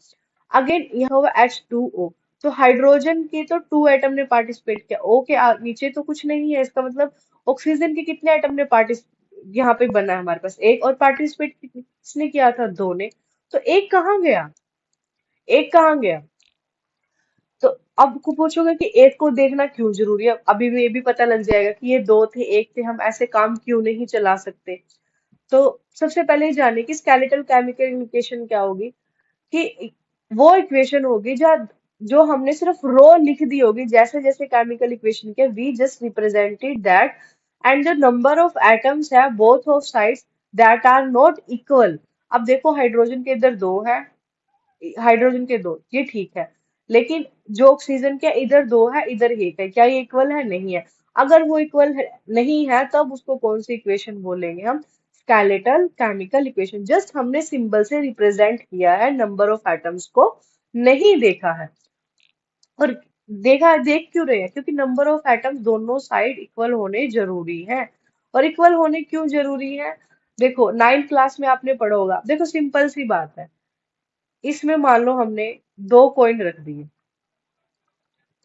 अगेन यहाँ हुआ H2O, तो हाइड्रोजन के तो 2 एटम ने पार्टिसिपेट किया, O के नीचे तो कुछ नहीं है, इसका मतलब ऑक्सीजन के कितने एटम ने पार्टिसिपेट, यहाँ पे बना है हमारे पास एक, और पार्टिसिपेट किसने किया था, दो ने। तो एक कहाँ गया, एक कहाँ गया। तो अब को पूछोगे कि एक को देखना क्यों जरूरी है, अभी भी ये भी पता लग जाएगा कि ये दो थे एक थे, हम ऐसे काम क्यों नहीं चला सकते। तो सबसे पहले ये जानिए कि स्केलेटल केमिकल इक्वेशन क्या होगी, कि वो इक्वेशन होगी जो जो हमने सिर्फ रो लिख दी होगी, जैसे जैसे केमिकल इक्वेशन के we just represented that, and the number of atoms है both of sides that are not equal. अब देखो हाइड्रोजन के इधर दो है, हाइड्रोजन के दो, ये ठीक है, लेकिन जो ऑक्सीजन के इधर दो है इधर एक है, क्या ये इक्वल है, नहीं है। अगर वो इक्वल है, नहीं है, तब उसको कौन सी इक्वेशन बोलेंगे हम, स्केलेटल केमिकल इक्वेशन। जस्ट हमने सिंबल से रिप्रेजेंट किया है, नंबर ऑफ एटम्स को नहीं देखा है। और देखा देख क्यों रहे हैं, क्योंकि नंबर ऑफ एटम्स दोनों साइड इक्वल होने जरूरी है। और इक्वल होने क्यों जरूरी है, देखो 9th क्लास में आपने पढ़ा होगा, देखो सिंपल सी बात है, इसमें मान लो हमने दो कॉइन रख दिए,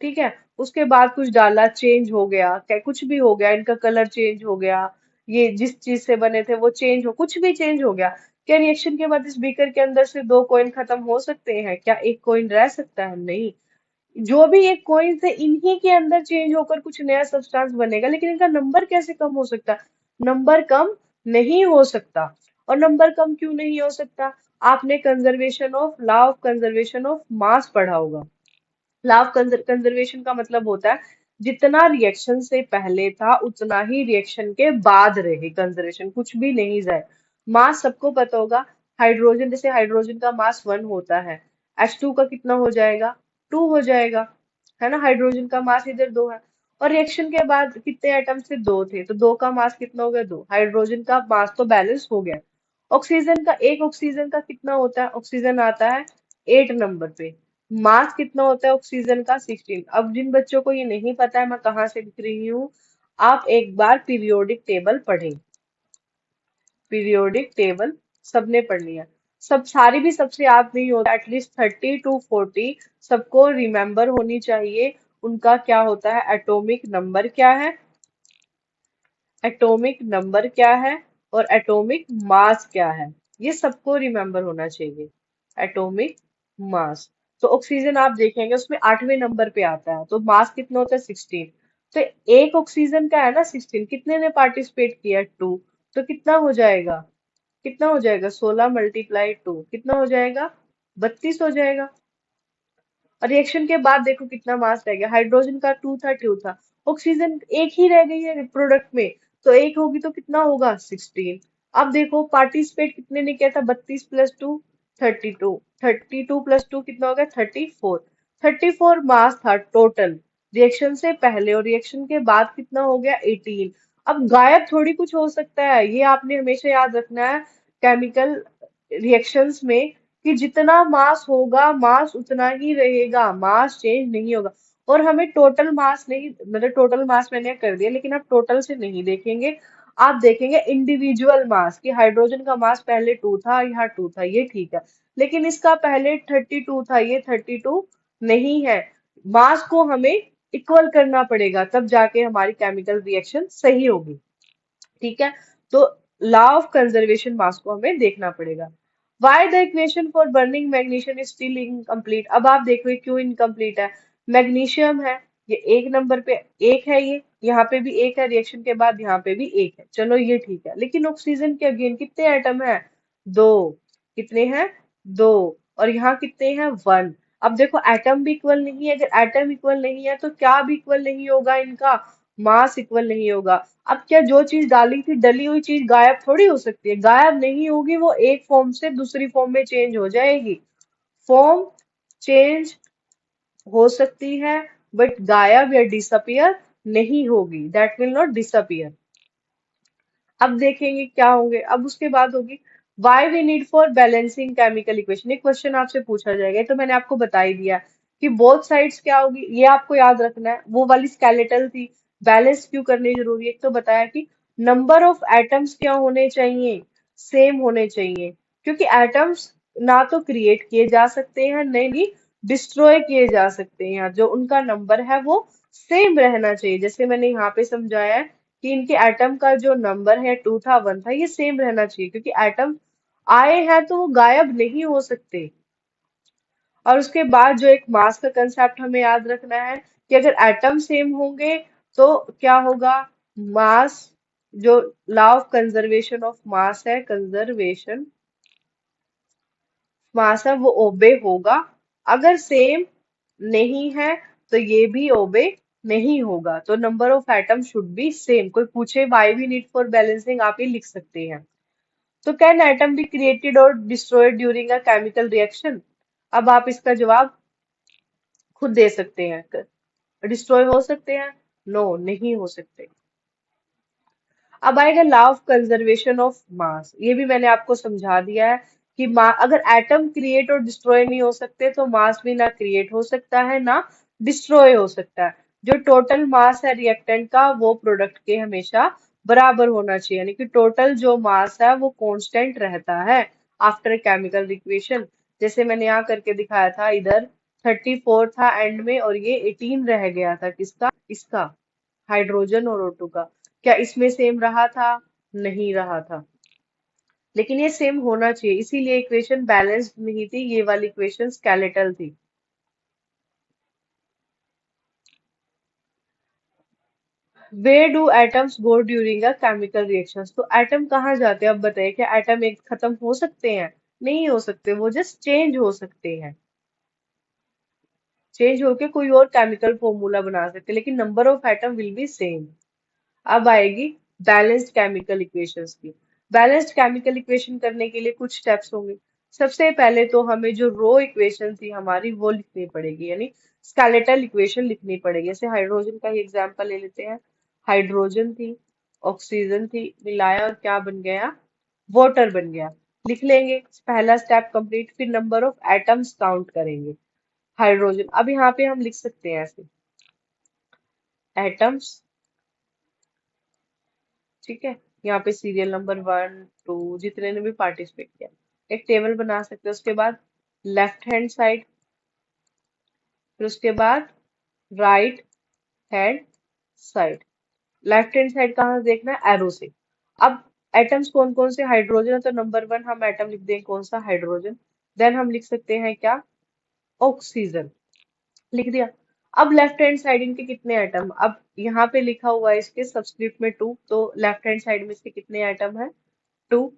ठीक है, उसके बाद कुछ डाला, चेंज हो गया, क्या कुछ भी हो गया, इनका कलर चेंज हो गया, ये जिस चीज से बने थे वो चेंज हो, कुछ भी चेंज हो गया, क्या रिएक्शन के बाद इस बीकर के अंदर से दो कॉइन खत्म हो सकते हैं, क्या एक कॉइन रह सकता है, नहीं। जो भी एक कॉइन से इन्हीं के अंदर चेंज होकर कुछ नया सब्सटेंस बनेगा, लेकिन इनका नंबर कैसे कम हो सकता है, नंबर कम नहीं हो सकता। और नंबर कम क्यों नहीं हो सकता, आपने conservation of law of conservation of मास पढ़ा होगा। लॉ ऑफ कंजर्वेशन का मतलब होता है जितना रिएक्शन से पहले था उतना ही रिएक्शन के बाद रहे, कंजर्वेशन कुछ भी नहीं जाए। मास सबको पता होगा, हाइड्रोजन, जैसे हाइड्रोजन का मास 1 होता है, H2 का कितना हो जाएगा, 2 हो जाएगा, है ना। हाइड्रोजन का मास इधर 2 है, और रिएक्शन के बाद कितने एटम थे, 2 थे, तो 2 का मास कितना हो गया, 2, हाइड्रोजन का मास तो बैलेंस हो गया। ऑक्सीजन का, एक ऑक्सीजन का कितना होता है, ऑक्सीजन आता है 8 नंबर पे, मास कितना होता है ऑक्सीजन का, 16। अब जिन बच्चों को ये नहीं पता है मैं कहाँ से लिख रही हूँ, आप एक बार पीरियोडिक टेबल पढ़ें, पीरियोडिक टेबल सबने पढ़नी है। सब सारी भी सबसे याद नहीं होता, एटलीस्ट 30 to 40 सबको रिमेम्बर होनी चाहिए। उनका क्या होता है, एटॉमिक नंबर क्या है, एटॉमिक नंबर क्या है, और एटॉमिक मास क्या है, ये सबको रिमेम्बर होना चाहिए। एटॉमिक मास, तो ऑक्सीजन आप देखेंगे उसमें 8वें नंबर पे आता है, तो मास कितना होता है, 16। तो एक ऑक्सीजन का है ना 16, कितने ने पार्टिसिपेट किया, 2, तो कितना हो जाएगा, कितना हो जाएगा, 16 × 2 कितना हो जाएगा, 32 हो जाएगा। और रिएक्शन के बाद देखो कितना मास रह गया, हाइड्रोजन का 2 था, 2 था, ऑक्सीजन एक ही रह गई है प्रोडक्ट में, तो एक होगी तो कितना होगा, 16। अब देखो पार्टिसिपेट कितने ने किया था, 32 + 2 32, 32 + 2 कितना हो गया, 34, 34 मास था टोटल, रिएक्शन से पहले, और रिएक्शन के बाद कितना हो गया, 18। अब गायब थोड़ी कुछ हो सकता है, ये आपने हमेशा याद रखना है केमिकल रिएक्शंस में, कि जितना मास होगा मास उतना ही रहेगा, मास चेंज नहीं होगा। और हमें टोटल मास नहीं, मतलब टोटल मास मैंने कर दिया, लेकिन आप टोटल से नहीं देखेंगे, आप देखेंगे इंडिविजुअल मास, कि हाइड्रोजन का मास पहले 2 था, यहाँ 2 था, ये ठीक है, लेकिन इसका पहले 32 था, ये 32 नहीं है। मास को हमें इक्वल करना पड़ेगा, तब जाके हमारी केमिकल रिएक्शन सही होगी, ठीक है। तो लॉ ऑफ कंजर्वेशन मास को हमें देखना पड़ेगा। Why the equation for burning magnesium is still incomplete, अब आप देखो ये क्यों इनकम्प्लीट है, मैग्नीशियम है, ये एक नंबर पे एक है, ये यहाँ पे भी एक है, रिएक्शन के बाद यहाँ पे भी एक है, चलो ये ठीक है, लेकिन ऑक्सीजन के अगेन कितने एटम है, दो, कितने हैं, दो, और यहाँ कितने हैं, 1। अब देखो एटम भी इक्वल नहीं है, अगर एटम इक्वल नहीं है तो क्या भी इक्वल नहीं होगा, इनका मास इक्वल नहीं होगा। अब क्या जो चीज डाली थी, डली हुई चीज गायब थोड़ी हो सकती है, गायब नहीं होगी, वो एक फॉर्म से दूसरी फॉर्म में चेंज हो जाएगी। फॉर्म चेंज हो सकती है, बट गायब या डिसअपियर नहीं होगी, दैट विल नॉट डिसअपियर। अब देखेंगे क्या होंगे, अब उसके बाद होगी why we need for balancing chemical equation, एक क्वेश्चन आपसे पूछा जाएगा, ये तो मैंने आपको बता ही दिया कि बोथ साइड्स क्या होगी, ये आपको याद रखना है, वो वाली स्केलेटल थी, बैलेंस क्यों करनी जरूरी है, एक तो बताया कि नंबर ऑफ एटम्स क्या होने चाहिए, सेम होने चाहिए, क्योंकि एटम्स ना तो क्रिएट किए जा सकते हैं, नहीं डिस्ट्रॉय किए जा सकते हैं, जो उनका नंबर है वो सेम रहना चाहिए, जैसे मैंने यहाँ पे समझाया है कि इनके एटम का जो नंबर है 2 था 1 था, ये सेम रहना चाहिए, क्योंकि एटम आए हैं तो वो गायब नहीं हो सकते। और उसके बाद जो एक मास का कंसेप्ट हमें याद रखना है कि अगर एटम सेम होंगे तो क्या होगा, मास, जो लॉ ऑफ कंजर्वेशन ऑफ मास है, कंजर्वेशन मास है, वो ओबे होगा। अगर सेम नहीं है तो ये भी ओबे नहीं होगा। तो number of atom should be same. कोई पूछे why we need for balancing, आप ये लिख सकते हैं। तो कैन एटम बी क्रिएटेड और destroyed during a chemical reaction? अब आप इसका जवाब खुद दे सकते हैं। डिस्ट्रॉय हो सकते हैं? नो, नहीं हो सकते। अब आएगा लॉ ऑफ कंजर्वेशन ऑफ मास। ये भी मैंने आपको समझा दिया है कि अगर एटम क्रिएट और डिस्ट्रॉय नहीं हो सकते तो मास भी ना क्रिएट हो सकता है ना डिस्ट्रॉय हो सकता है। जो टोटल मास है रिएक्टेंट का वो प्रोडक्ट के हमेशा बराबर होना चाहिए, यानी कि टोटल जो मास है वो कांस्टेंट रहता है आफ्टर केमिकल इक्वेशन। जैसे मैंने यहाँ करके दिखाया था, इधर 34 था एंड में और ये 18 रह गया था, किसका, इसका, हाइड्रोजन और O2 का। क्या इसमें सेम रहा था? नहीं रहा था। लेकिन ये सेम होना चाहिए, इसीलिए इक्वेशन बैलेंस्ड नहीं थी, ये वाली इक्वेशन स्केलेटल थी। Where do atoms go during a chemical reactions? तो एटम कहाँ जाते हैं, अब बताइए, क्या एटम एक खत्म हो सकते हैं? नहीं हो सकते, वो जस्ट चेंज हो सकते हैं। चेंज होके कोई और केमिकल फॉर्मूला बना सकते हैं, लेकिन number of atom will be same. अब आएगी बैलेंस्ड केमिकल इक्वेशंस की। बैलेंस्ड केमिकल इक्वेशन करने के लिए कुछ स्टेप्स होंगे। सबसे पहले तो हमें जो रो इक्वेशन थी हमारी वो लिखनी पड़ेगी, यानी स्केलेटल इक्वेशन लिखनी पड़ेगी। जैसे हाइड्रोजन का ही एग्जांपल ले लेते हैं। हाइड्रोजन थी, ऑक्सीजन थी, मिलाया और क्या बन गया, वाटर बन गया। लिख लेंगे, पहला स्टेप कंप्लीट। फिर नंबर ऑफ एटम्स काउंट करेंगे। हाइड्रोजन, अब यहाँ पे हम लिख सकते हैं ऐसे, एटम्स, ठीक है। यहाँ पे सीरियल नंबर 1 2 जितने ने भी पार्टिसिपेट किया, एक टेबल बना सकते हैं। उसके बाद लेफ्ट हैंड साइड, फिर उसके बाद right hand side. Left hand side कहाँ से देखना है, एरो से। अब एटम्स कौन कौन से, हाइड्रोजन है तो नंबर 1 हम एटम लिख देंगे, कौन सा, हाइड्रोजन। देन हम लिख सकते हैं क्या, ऑक्सीजन, लिख दिया। अब लेफ्ट हैंड साइड इनके कितने एटम, अब यहाँ पे लिखा हुआ है इसके सबस्क्रिप्ट में 2, तो लेफ्ट हैंड साइड में इसके कितने एटम है, 2।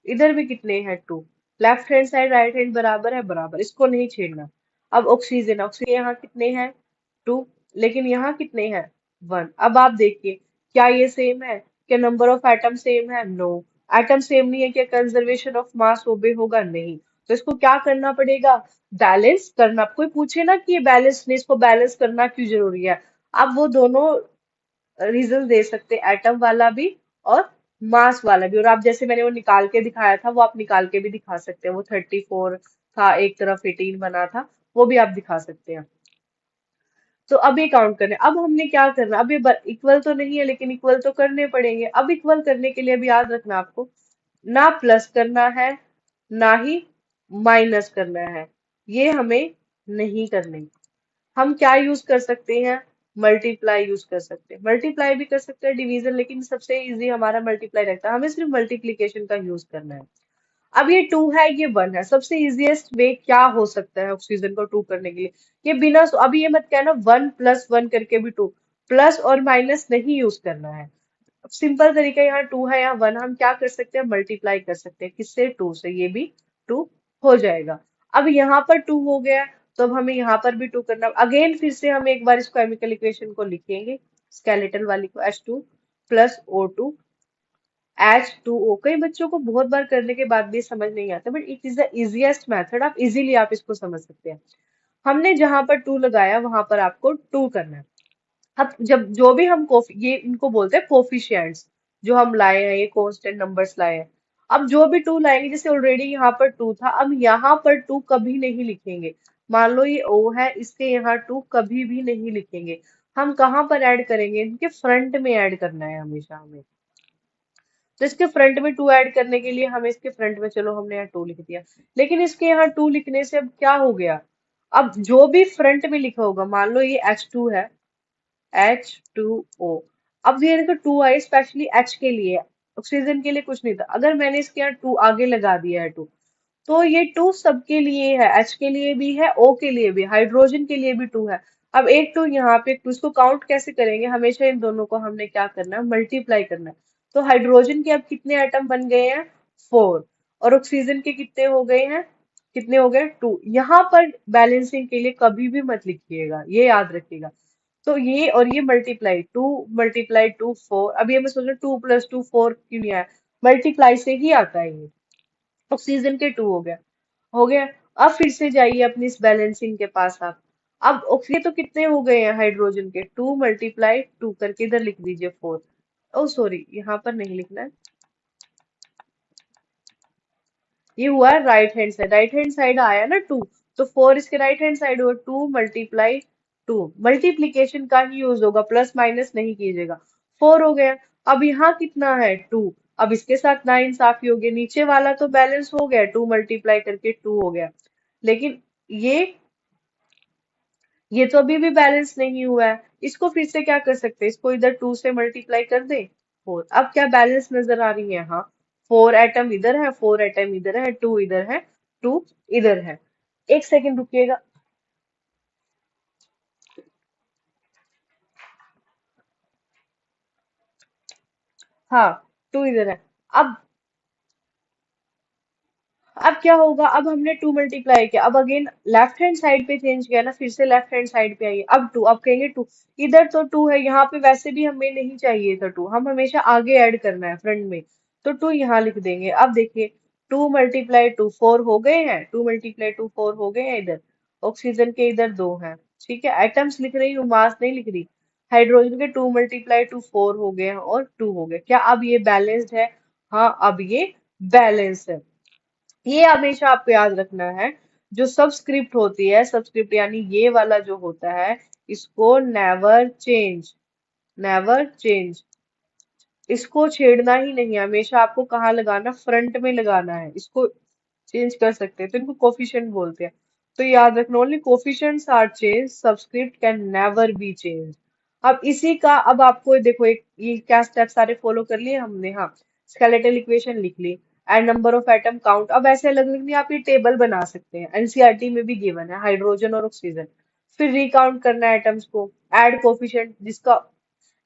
इधर भी कितने हैं, 2। Left hand side right hand बराबर है, बराबर, इसको नहीं छेड़ना। अब ऑक्सीजन, ऑक्सीजन यहाँ कितने हैं, 2, लेकिन यहाँ कितने हैं, 1। अब आप देखिए, क्या ये सेम है, क्या नंबर ऑफ एटम सेम है, नो। एटम सेम नहीं है, क्या कंजर्वेशन ऑफ मास ओबे होगा, नहीं। तो इसको क्या करना पड़ेगा, बैलेंस करना। कोई पूछे ना कि ये बैलेंस नहीं, इसको बैलेंस करना क्यों जरूरी है, आप वो दोनों रीजन दे सकते, एटम वाला भी और मास वाला भी। और आप जैसे मैंने वो निकाल के दिखाया था वो आप निकाल के भी दिखा सकते हैं। वो 34 था, एक तरफ 18 बना था, वो भी आप दिखा सकते हैं। तो अब ये काउंट करें, अब हमने क्या करना, अब ये इक्वल तो नहीं है लेकिन इक्वल तो करने पड़ेंगे। अब इक्वल करने के लिए भी याद रखना आपको, ना प्लस करना है ना ही माइनस करना है, ये हमें नहीं करने। हम क्या यूज कर सकते हैं, मल्टीप्लाई यूज कर सकते हैं। मल्टीप्लाई भी कर सकते हैं, डिवीजन, लेकिन सबसे इजी हमारा मल्टीप्लाई रहता है, हमें सिर्फ मल्टीप्लीकेशन का यूज करना है। अब ये 2 है, ये 1 है, सबसे इजीएस्ट वे क्या हो सकता है ऑक्सीजन को 2 करने के लिए, ये बिना अभी ये मत कहना 1 + 1 करके भी 2, प्लस और माइनस नहीं यूज करना है। सिंपल तरीका, यहाँ 2 है, यहाँ 1, हम क्या कर सकते हैं, मल्टीप्लाई कर सकते हैं, किससे, 2 से, ये भी 2 हो जाएगा। अब यहाँ पर 2 हो गया, तो अब हमें यहाँ पर भी 2 करना। अगेन फिर से हम एक बार इस केमिकल इक्वेशन को लिखेंगे, स्केलेटल वाली को, H2 + O2 कई बच्चों को बहुत बार करने के बाद भी समझ नहीं आता, but it is the easiest method, आप इजीली आप इसको समझ सकते हैं। हमने जहां पर 2 लगाया वहां पर आपको 2 करना है। अब जब जो भी हम ये इनको बोलते हैं कोफिशिएंट्स, जो हम लाए हैं, ये कांस्टेंट नंबर्स लाए हैं। अब जो भी 2 लाएंगे, जैसे ऑलरेडी यहाँ पर 2 था, अब यहाँ पर 2 कभी नहीं लिखेंगे। मान लो ये O है, इसके यहाँ 2 कभी भी नहीं लिखेंगे। हम कहाँ पर ऐड करेंगे, इनके फ्रंट में ऐड करना है हमेशा हमें। तो इसके फ्रंट में 2 ऐड करने के लिए हमें इसके फ्रंट में, चलो हमने यहाँ 2 लिख दिया, लेकिन इसके यहाँ 2 लिखने से अब क्या हो गया, अब जो भी फ्रंट में लिखा होगा, मान लो ये H2 है, H2O, अब ये देखो टू आई स्पेशली एच के लिए, ऑक्सीजन के लिए कुछ नहीं था। अगर मैंने इसके यहाँ टू आगे लगा दिया है टू, तो ये टू सबके लिए है, एच के लिए भी है, ओ के लिए भी, हाइड्रोजन के लिए भी टू है। अब एक टू यहाँ पे एक टू, इसको काउंट कैसे करेंगे? हमेशा इन दोनों को हमने क्या करना है, मल्टीप्लाई करना है। तो हाइड्रोजन के अब कितने एटम बन गए हैं? फोर। और ऑक्सीजन के कितने हो गए हैं? कितने हो गए? टू। यहाँ पर बैलेंसिंग के लिए कभी भी मत लिखिएगा, ये याद रखिएगा। तो ये और ये मल्टीप्लाई टू फोर। अब ये मैं सोच रहा टू प्लस टू फोर क्यों नहीं आया? मल्टीप्लाई से ही आता है ये। ऑक्सीजन के टू हो गया, हो गया। अब फिर से जाइए अपनी इस बैलेंसिंग के पास आप। अब ऑक्सीजन तो कितने हो गए हैं हाइड्रोजन के? टू मल्टीप्लाई टू करके इधर लिख दीजिए फोर। ओ सॉरी, यहाँ पर नहीं लिखना है, ये हुआ है right hand side. Right hand side आया ना टू, तो फोर इसके राइट हैंड साइड हुआ, टू मल्टीप्लाई टू। मल्टीप्लीकेशन का ही यूज होगा, प्लस माइनस नहीं कीजिएगा। फोर हो गया। अब यहाँ कितना है? टू। अब इसके साथ ना इंसाफी हो गया, नीचे वाला तो बैलेंस हो गया, टू मल्टीप्लाई करके टू हो गया। लेकिन ये ये तो अभी भी बैलेंस नहीं हुआ है। इसको फिर से क्या कर सकते हैं? इसको इधर टू से मल्टीप्लाई कर दे, फोर। अब क्या बैलेंस नजर आ रही है? हाँ, फोर एटम इधर है, फोर एटम इधर है, टू इधर है, टू इधर है। एक सेकंड रुकिएगा। हाँ, टू इधर है। अब अब क्या होगा? अब हमने टू मल्टीप्लाई किया, अब अगेन लेफ्ट हैंड साइड पे चेंज किया ना, फिर से लेफ्ट हैंड साइड पे आइए। अब टू, अब कहेंगे टू। इधर तो टू है, यहाँ पे वैसे भी हमें नहीं चाहिए था टू, हम हमेशा आगे ऐड करना है फ्रंट में। तो टू यहाँ लिख देंगे। अब देखिए, टू मल्टीप्लाई टू फोर हो गए हैं, टू मल्टीप्लाई टू फोर हो गए हैं इधर। ऑक्सीजन के इधर दो हैं, ठीक है, एटम्स लिख रही हूँ, मास नहीं लिख रही। हाइड्रोजन के टू मल्टीप्लाई टू फोर हो गए हैं और टू हो गए। क्या अब ये बैलेंस्ड है? हाँ, अब ये बैलेंस है। ये हमेशा आपको याद रखना है। जो सबस्क्रिप्ट होती है, सबस्क्रिप्ट यानी ये वाला जो होता है, इसको नेवर चेंज, नेवर चेंज। इसको छेड़ना ही नहीं है, हमेशा आपको कहाँ लगाना? फ्रंट में लगाना है। इसको चेंज कर सकते हैं तो इनको कोफिशिएंट बोलते हैं। तो याद रखना, only coefficients are change, subscript can never be change. अब इसी का, अब आपको देखो, एक ये क्या स्टेप सारे फॉलो कर लिए हमने? हाँ, स्केलेटल इक्वेशन लिख ली, and number of atom count. अब ऐसे अलग अलग नहीं, आप ये टेबल बना सकते हैं, एनसीईआरटी में भी गिवन है, हाइड्रोजन और ऑक्सीजन। फिर रिकाउंट करना है एटम्स को, ऐड कोफिशिएंट, जिसका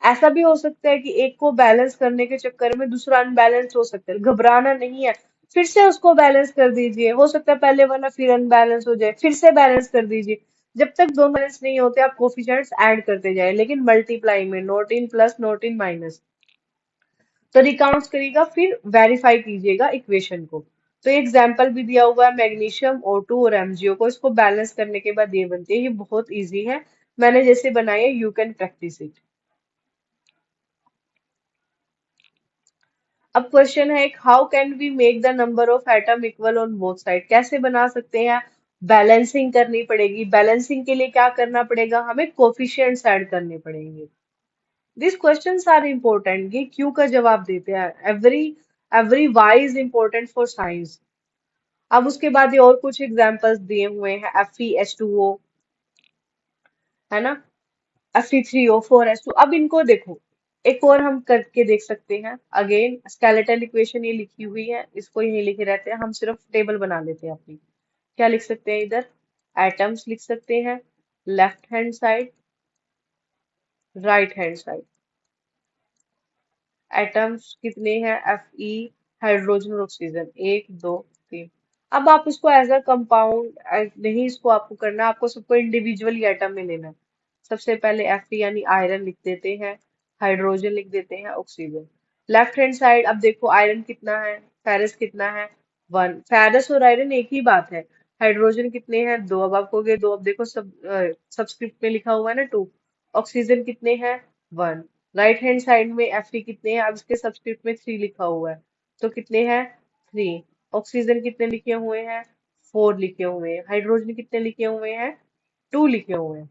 ऐसा भी हो सकता है कि एक को बैलेंस करने के चक्कर में दूसरा अनबैलेंस हो सकता है, घबराना नहीं है। फिर से उसको बैलेंस कर दीजिए, हो सकता है पहले वाला फिर अनबैलेंस हो जाए, फिर से बैलेंस कर दीजिए। जब तक दोनों बैलेंस नहीं होते आप कोफिशिएंट्स ऐड करते जाए, लेकिन मल्टीप्लाई में, not in plus not in minus. तो रिकाउंट करिएगा, फिर वेरीफाई कीजिएगा इक्वेशन को। तो एग्जाम्पल भी दिया हुआ है, मैग्नीशियम O2 और MgO को, इसको बैलेंस करने के बाद ये बनती है। ये बहुत इजी है, मैंने जैसे बनाई है, यू कैन प्रैक्टिस इट। अब क्वेश्चन है एक, how can we make the number of atom equal on both side? कैसे बना सकते हैं? बैलेंसिंग करनी पड़ेगी। बैलेंसिंग के लिए क्या करना पड़ेगा? हमें कोफिशिएंट्स ऐड करने पड़ेंगे। दिस क्वेश्चंस आर इम्पोर्टेंट, ये क्यू का जवाब देते हैं। Every every why is important for science. अब उसके बाद ये और कुछ एग्जांपल्स दिए हुए हैं, FeH2O, है ना, Fe3O4H2। अब इनको देखो, एक और हम करके देख सकते हैं। अगेन स्केलेटल इक्वेशन ये लिखी हुई है, इसको यही लिखे रहते हैं, हम सिर्फ टेबल बना लेते हैं अपनी। क्या लिख सकते हैं इधर? एटम्स लिख सकते हैं, left hand side, right hand side. Atoms कितने हैं? Fe, हाइड्रोजन और ऑक्सीजन, एक दो तीन। अब आप इसको एज अ कंपाउंड नहीं, इसको आपको करना है, आपको सबको इंडिविजुअली एटम में लेना है। सबसे पहले Fe यानी आयरन लिख देते हैं, हाइड्रोजन लिख देते हैं, ऑक्सीजन। लेफ्ट हैंड साइड, अब देखो आयरन कितना है, फेरस कितना है, वन। फेरस और आयरन एक ही बात है। हाइड्रोजन कितने हैं? दो। अब आपको ये दो, अब देखो सब सबस्क्रिप्ट में लिखा हुआ है ना, टू। ऑक्सीजन कितने हैं? वन। राइट हैंड साइड में Fe कितने हैं? अब इसके सबस्क्रिप्ट में थ्री लिखा हुआ है, तो कितने हैं? थ्री। ऑक्सीजन कितने लिखे हुए हैं? फोर लिखे हुए हैं। हाइड्रोजन कितने लिखे हुए हैं? टू लिखे हुए हैं।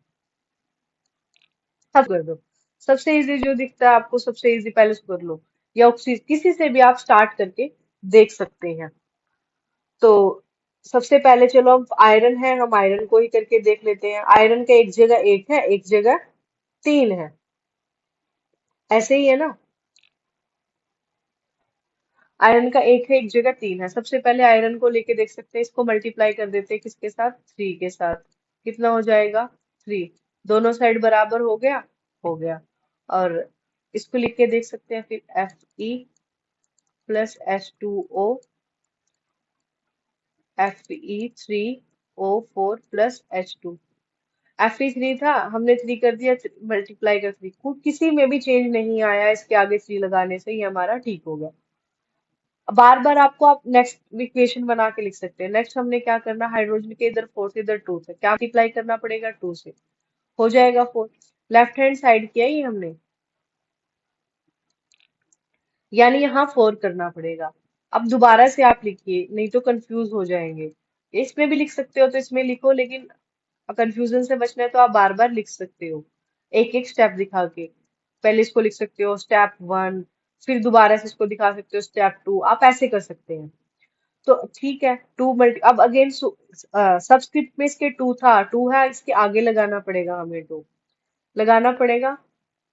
सब कर दो। सबसे इजी जो दिखता है आपको, सबसे इजी पहले उसको कर लो, या ऑक्सीजन, किसी से भी आप स्टार्ट करके देख सकते हैं। तो सबसे पहले चलो, हम आयरन है, हम आयरन को ही करके देख लेते हैं। आयरन का एक जगह एक है, एक जगह तीन है। ऐसे ही है ना। आयरन का एक है, एक जगह तीन है। सबसे पहले आयरन को लेके देख सकते हैं, इसको मल्टीप्लाई कर देते हैं किसके साथ, थ्री के साथ। कितना हो जाएगा, थ्री। दोनों साइड बराबर हो गया, हो गया। और इसको लिख के देख सकते हैं फिर, Fe+H2O, Fe3O4+H2। Fe3 था, हमने थ्री कर दिया, मल्टीप्लाई कर थ्री, किसी में भी चेंज नहीं आया, इसके आगे थ्री लगाने से ही हमारा ठीक हो गया। बार बार आपको आप नेक्स्ट इक्वेशन बना के लिख सकते हैं। नेक्स्ट हमने क्या करना, हाइड्रोजन के इधर फोर से इधर टू से क्या मल्टीप्लाई करना पड़ेगा, टू से। हो जाएगा फोर। लेफ्ट हैंड साइड किया ही हमने, यानी यहाँ फोर करना पड़ेगा। अब दोबारा से आप लिखिए, नहीं तो कंफ्यूज हो जाएंगे। इसमें भी लिख सकते हो तो इसमें लिखो, लेकिन कंफ्यूजन से बचना है तो आप बार बार लिख सकते हो, एक एक स्टेप दिखा के। पहले इसको लिख सकते हो स्टेप वन, फिर दोबारा से इसको दिखा सकते हो स्टेप टू, आप ऐसे कर सकते हैं। तो ठीक है, टू मल्टी, अब अगेन सबस्क्रिप्ट में इसके टू था, टू है, इसके आगे लगाना पड़ेगा हमें, टू लगाना पड़ेगा।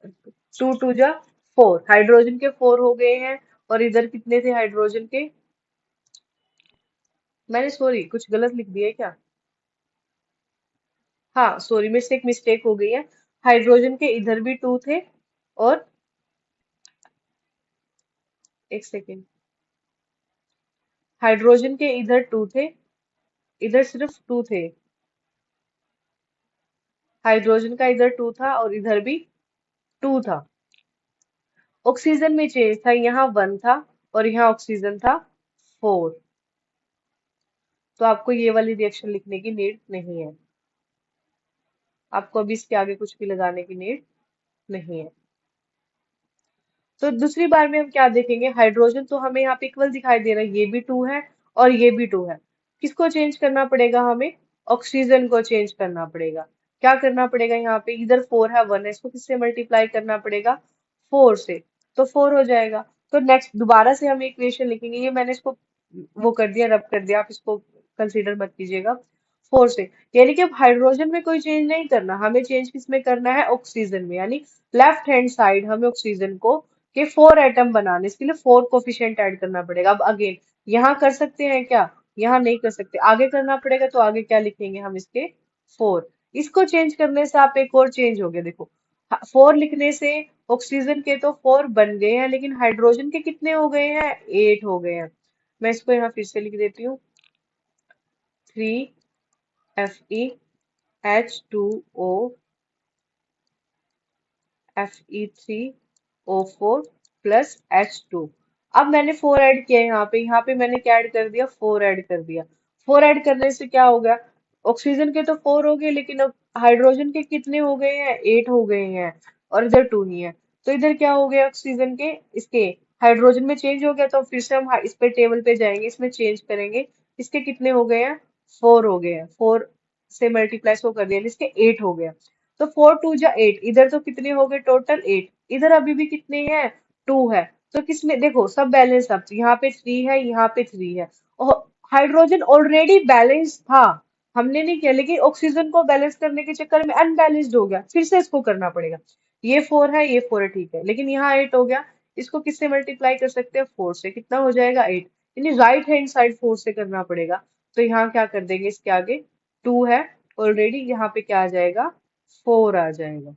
टू टू जा फोर, हाइड्रोजन के फोर हो गए हैं। और इधर कितने थे हाइड्रोजन के, मैंने सॉरी कुछ गलत लिख दिया है क्या, हाँ सॉरी, मेरे से एक मिस्टेक हो गई है। हाइड्रोजन के इधर भी टू थे, और एक सेकेंड, हाइड्रोजन के इधर टू थे, इधर सिर्फ टू थे। हाइड्रोजन का इधर टू था और इधर भी टू था। ऑक्सीजन में चेंज था, यहाँ वन था और यहाँ ऑक्सीजन था फोर। तो आपको ये वाली रिएक्शन लिखने की नीड नहीं है, आपको अभी इसके आगे कुछ भी लगाने की नीड नहीं है। तो दूसरी बार में हम क्या देखेंगे, हाइड्रोजन तो हमें यहाँ पे इक्वल दिखाई दे रहा है, ये भी टू है और ये भी टू है। किसको चेंज करना पड़ेगा हमें, ऑक्सीजन को चेंज करना पड़ेगा। क्या करना पड़ेगा, यहाँ पे इधर फोर है, वन है, इसको किससे मल्टीप्लाई करना पड़ेगा, फोर से। तो फोर हो जाएगा। तो नेक्स्ट दोबारा से हम इक्वेशन लिखेंगे, ये मैंने इसको वो कर दिया, रब कर दिया, आप इसको कंसीडर मत कीजिएगा। फोर से, यानी कि अब हाइड्रोजन में कोई चेंज नहीं करना, हमें चेंज किसमें करना है, ऑक्सीजन में। यानी लेफ्ट हैंड साइड हमें ऑक्सीजन को के फोर एटम बनाने, इसके लिए फोर कोफिशिएंट ऐड करना पड़ेगा। अब अगेन यहाँ कर सकते हैं क्या, यहाँ नहीं कर सकते, आगे करना पड़ेगा। तो आगे क्या लिखेंगे हम इसके, फोर। इसको चेंज करने से आप एक और चेंज हो गया, देखो फोर लिखने से ऑक्सीजन के तो फोर बन गए हैं, लेकिन हाइड्रोजन के कितने हो गए हैं, एट हो गए हैं। मैं इसको यहाँ फिर से लिख देती हूँ, थ्री Fe, H2O, Fe3O4+H2। अब मैंने फोर ऐड किया यहाँ पे मैंने क्या ऐड कर दिया, फोर ऐड कर दिया। फोर ऐड करने से क्या हो गया, ऑक्सीजन के तो फोर हो गए, लेकिन अब हाइड्रोजन के कितने हो गए हैं, एट हो गए हैं। और इधर टू ही है। तो इधर क्या हो गया, ऑक्सीजन के, इसके हाइड्रोजन में चेंज हो गया। तो फिर से हम इस पे टेबल पे जाएंगे, इसमें चेंज करेंगे। इसके कितने हो गए हैं, फोर हो गए हैं, फोर से मल्टीप्लाई को कर दिया, इसके एट हो गया। तो फोर टू जा एट, इधर तो कितने हो गए, टोटल एट। इधर अभी भी कितने हैं, टू है। तो किसमें देखो, सब बैलेंस, अब यहाँ पे थ्री है, यहाँ पे थ्री है। और हाइड्रोजन ऑलरेडी बैलेंस था, हमने नहीं किया, लेकिन ऑक्सीजन को बैलेंस करने के चक्कर में अनबैलेंस्ड हो गया, फिर से इसको करना पड़ेगा। ये फोर है, ये फोर है, ठीक है, लेकिन यहाँ एट हो गया। इसको किससे मल्टीप्लाई कर सकते हैं, फोर से। कितना हो जाएगा, एट। यानी राइट हैंड साइड फोर से करना पड़ेगा। तो यहाँ क्या कर देंगे, इसके आगे टू है ऑलरेडी, यहाँ पे क्या आ जाएगा, फोर आ जाएगा।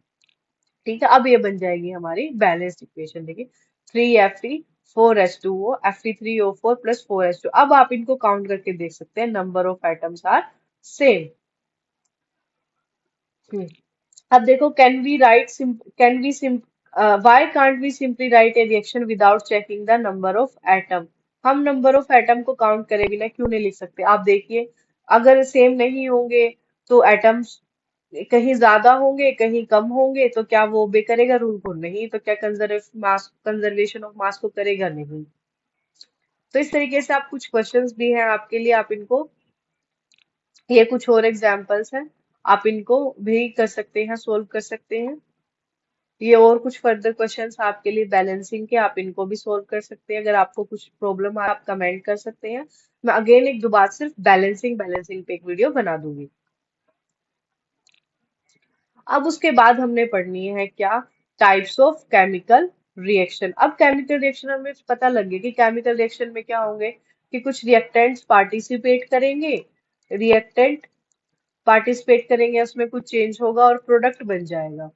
ठीक है, अब ये बन जाएगी हमारी बैलेंस्ड इक्वेशन। देखिए, three Fe, four H2O, Fe3O4+4H2। अब आप इनको काउंट करके देख सकते हैं, number of atoms are same. अब देखो, कैन वी सिम why can't we simply write a reaction without checking the number of atom. हम नंबर ऑफ एटम को काउंट करे बिना क्यों नहीं लिख सकते, आप देखिए। अगर सेम नहीं होंगे तो एटम्स कहीं ज्यादा होंगे, कहीं कम होंगे, तो क्या वो ओबे करेगा रूल को, नहीं। तो क्या कंजर्वेशन ऑफ मास को करेगा, नहीं। तो इस तरीके से आप, कुछ क्वेश्चंस भी हैं आपके लिए, आप इनको, ये कुछ और एग्जांपल्स हैं, आप इनको भी कर सकते हैं, सोल्व कर सकते हैं। ये और कुछ फर्दर क्वेश्चंस आपके लिए बैलेंसिंग के, आप इनको भी सोल्व कर सकते हैं। अगर आपको कुछ प्रॉब्लम है, आप कमेंट कर सकते हैं। मैं अगेन एक दो बार सिर्फ बैलेंसिंग बैलेंसिंग पे एक वीडियो बना दूंगी। अब उसके बाद हमने पढ़नी है क्या, टाइप्स ऑफ केमिकल रिएक्शन। अब केमिकल रिएक्शन हमें पता लग गया कि केमिकल रिएक्शन में क्या होंगे, कि कुछ रिएक्टेंट्स पार्टिसिपेट करेंगे, रिएक्टेंट पार्टिसिपेट करेंगे, उसमें कुछ चेंज होगा और प्रोडक्ट बन जाएगा।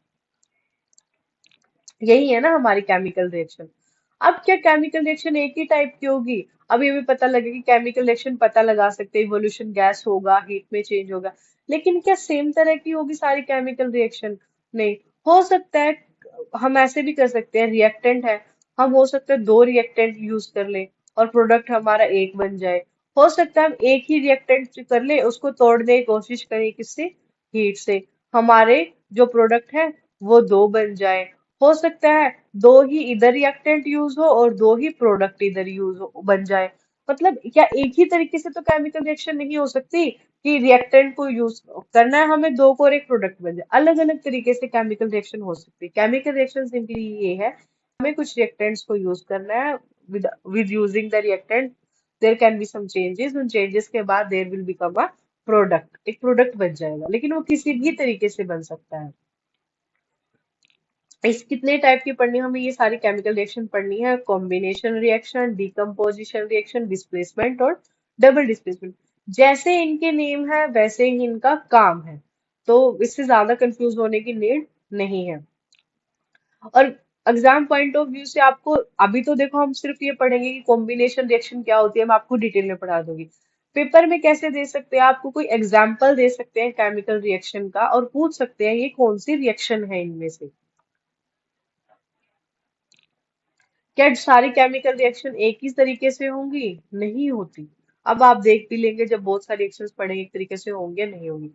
यही है ना हमारी केमिकल रिएक्शन। अब क्या केमिकल रिएक्शन एक ही टाइप की होगी? अब ये भी पता लगे कि केमिकल रिएक्शन पता लगा सकते हैं, इवोल्यूशन गैस होगा, हीट में चेंज होगा, लेकिन क्या सेम तरह की होगी सारी केमिकल रिएक्शन? नहीं। हो सकता है, हम ऐसे भी कर सकते हैं, रिएक्टेंट है, हम हो सकता है दो रिएक्टेंट यूज कर लें और प्रोडक्ट हमारा एक बन जाए। हो सकता है हम एक ही रिएक्टेंट कर ले, उसको तोड़ने की कोशिश करें, किससे? हीट से, हमारे जो प्रोडक्ट है वो दो बन जाए। हो सकता है दो ही इधर रिएक्टेंट यूज हो और दो ही प्रोडक्ट इधर यूज हो बन जाए। मतलब क्या एक ही तरीके से तो केमिकल रिएक्शन नहीं हो सकती कि रिएक्टेंट को यूज करना है हमें दो को और एक प्रोडक्ट बन जाए। अलग अलग तरीके से केमिकल रिएक्शन हो सकती है। केमिकल रिएक्शन सिंपली ये है, हमें कुछ रिएक्टेंट्स को यूज करना है, with with using the reactant there can be some changes, उन चेंजेस के बाद there will become a product, एक प्रोडक्ट बन जाएगा, लेकिन वो किसी भी तरीके से बन सकता है। इस कितने टाइप की पढ़नी है हमें? ये सारी केमिकल रिएक्शन पढ़नी है, combination reaction, decomposition reaction, displacement और डबल डिस्प्लेसमेंट। जैसे इनके नेम है वैसे ही इनका काम है, तो इससे ज्यादा कंफ्यूज होने की नीड नहीं है। और एग्जाम पॉइंट ऑफ व्यू से आपको, अभी तो देखो हम सिर्फ ये पढ़ेंगे कि कॉम्बिनेशन रिएक्शन क्या होती है, मैं आपको डिटेल में पढ़ा दूंगी। पेपर में कैसे दे सकते हैं, आपको कोई एग्जाम्पल दे सकते हैं केमिकल रिएक्शन का और पूछ सकते हैं ये कौन सी रिएक्शन है इनमें से। क्या सारी केमिकल रिएक्शन एक ही तरीके से होंगी? नहीं होती। अब आप देख भी लेंगे जब बहुत सारी रिएक्शंस पढ़ेंगे एक तरीके से होंगे नहीं होंगी।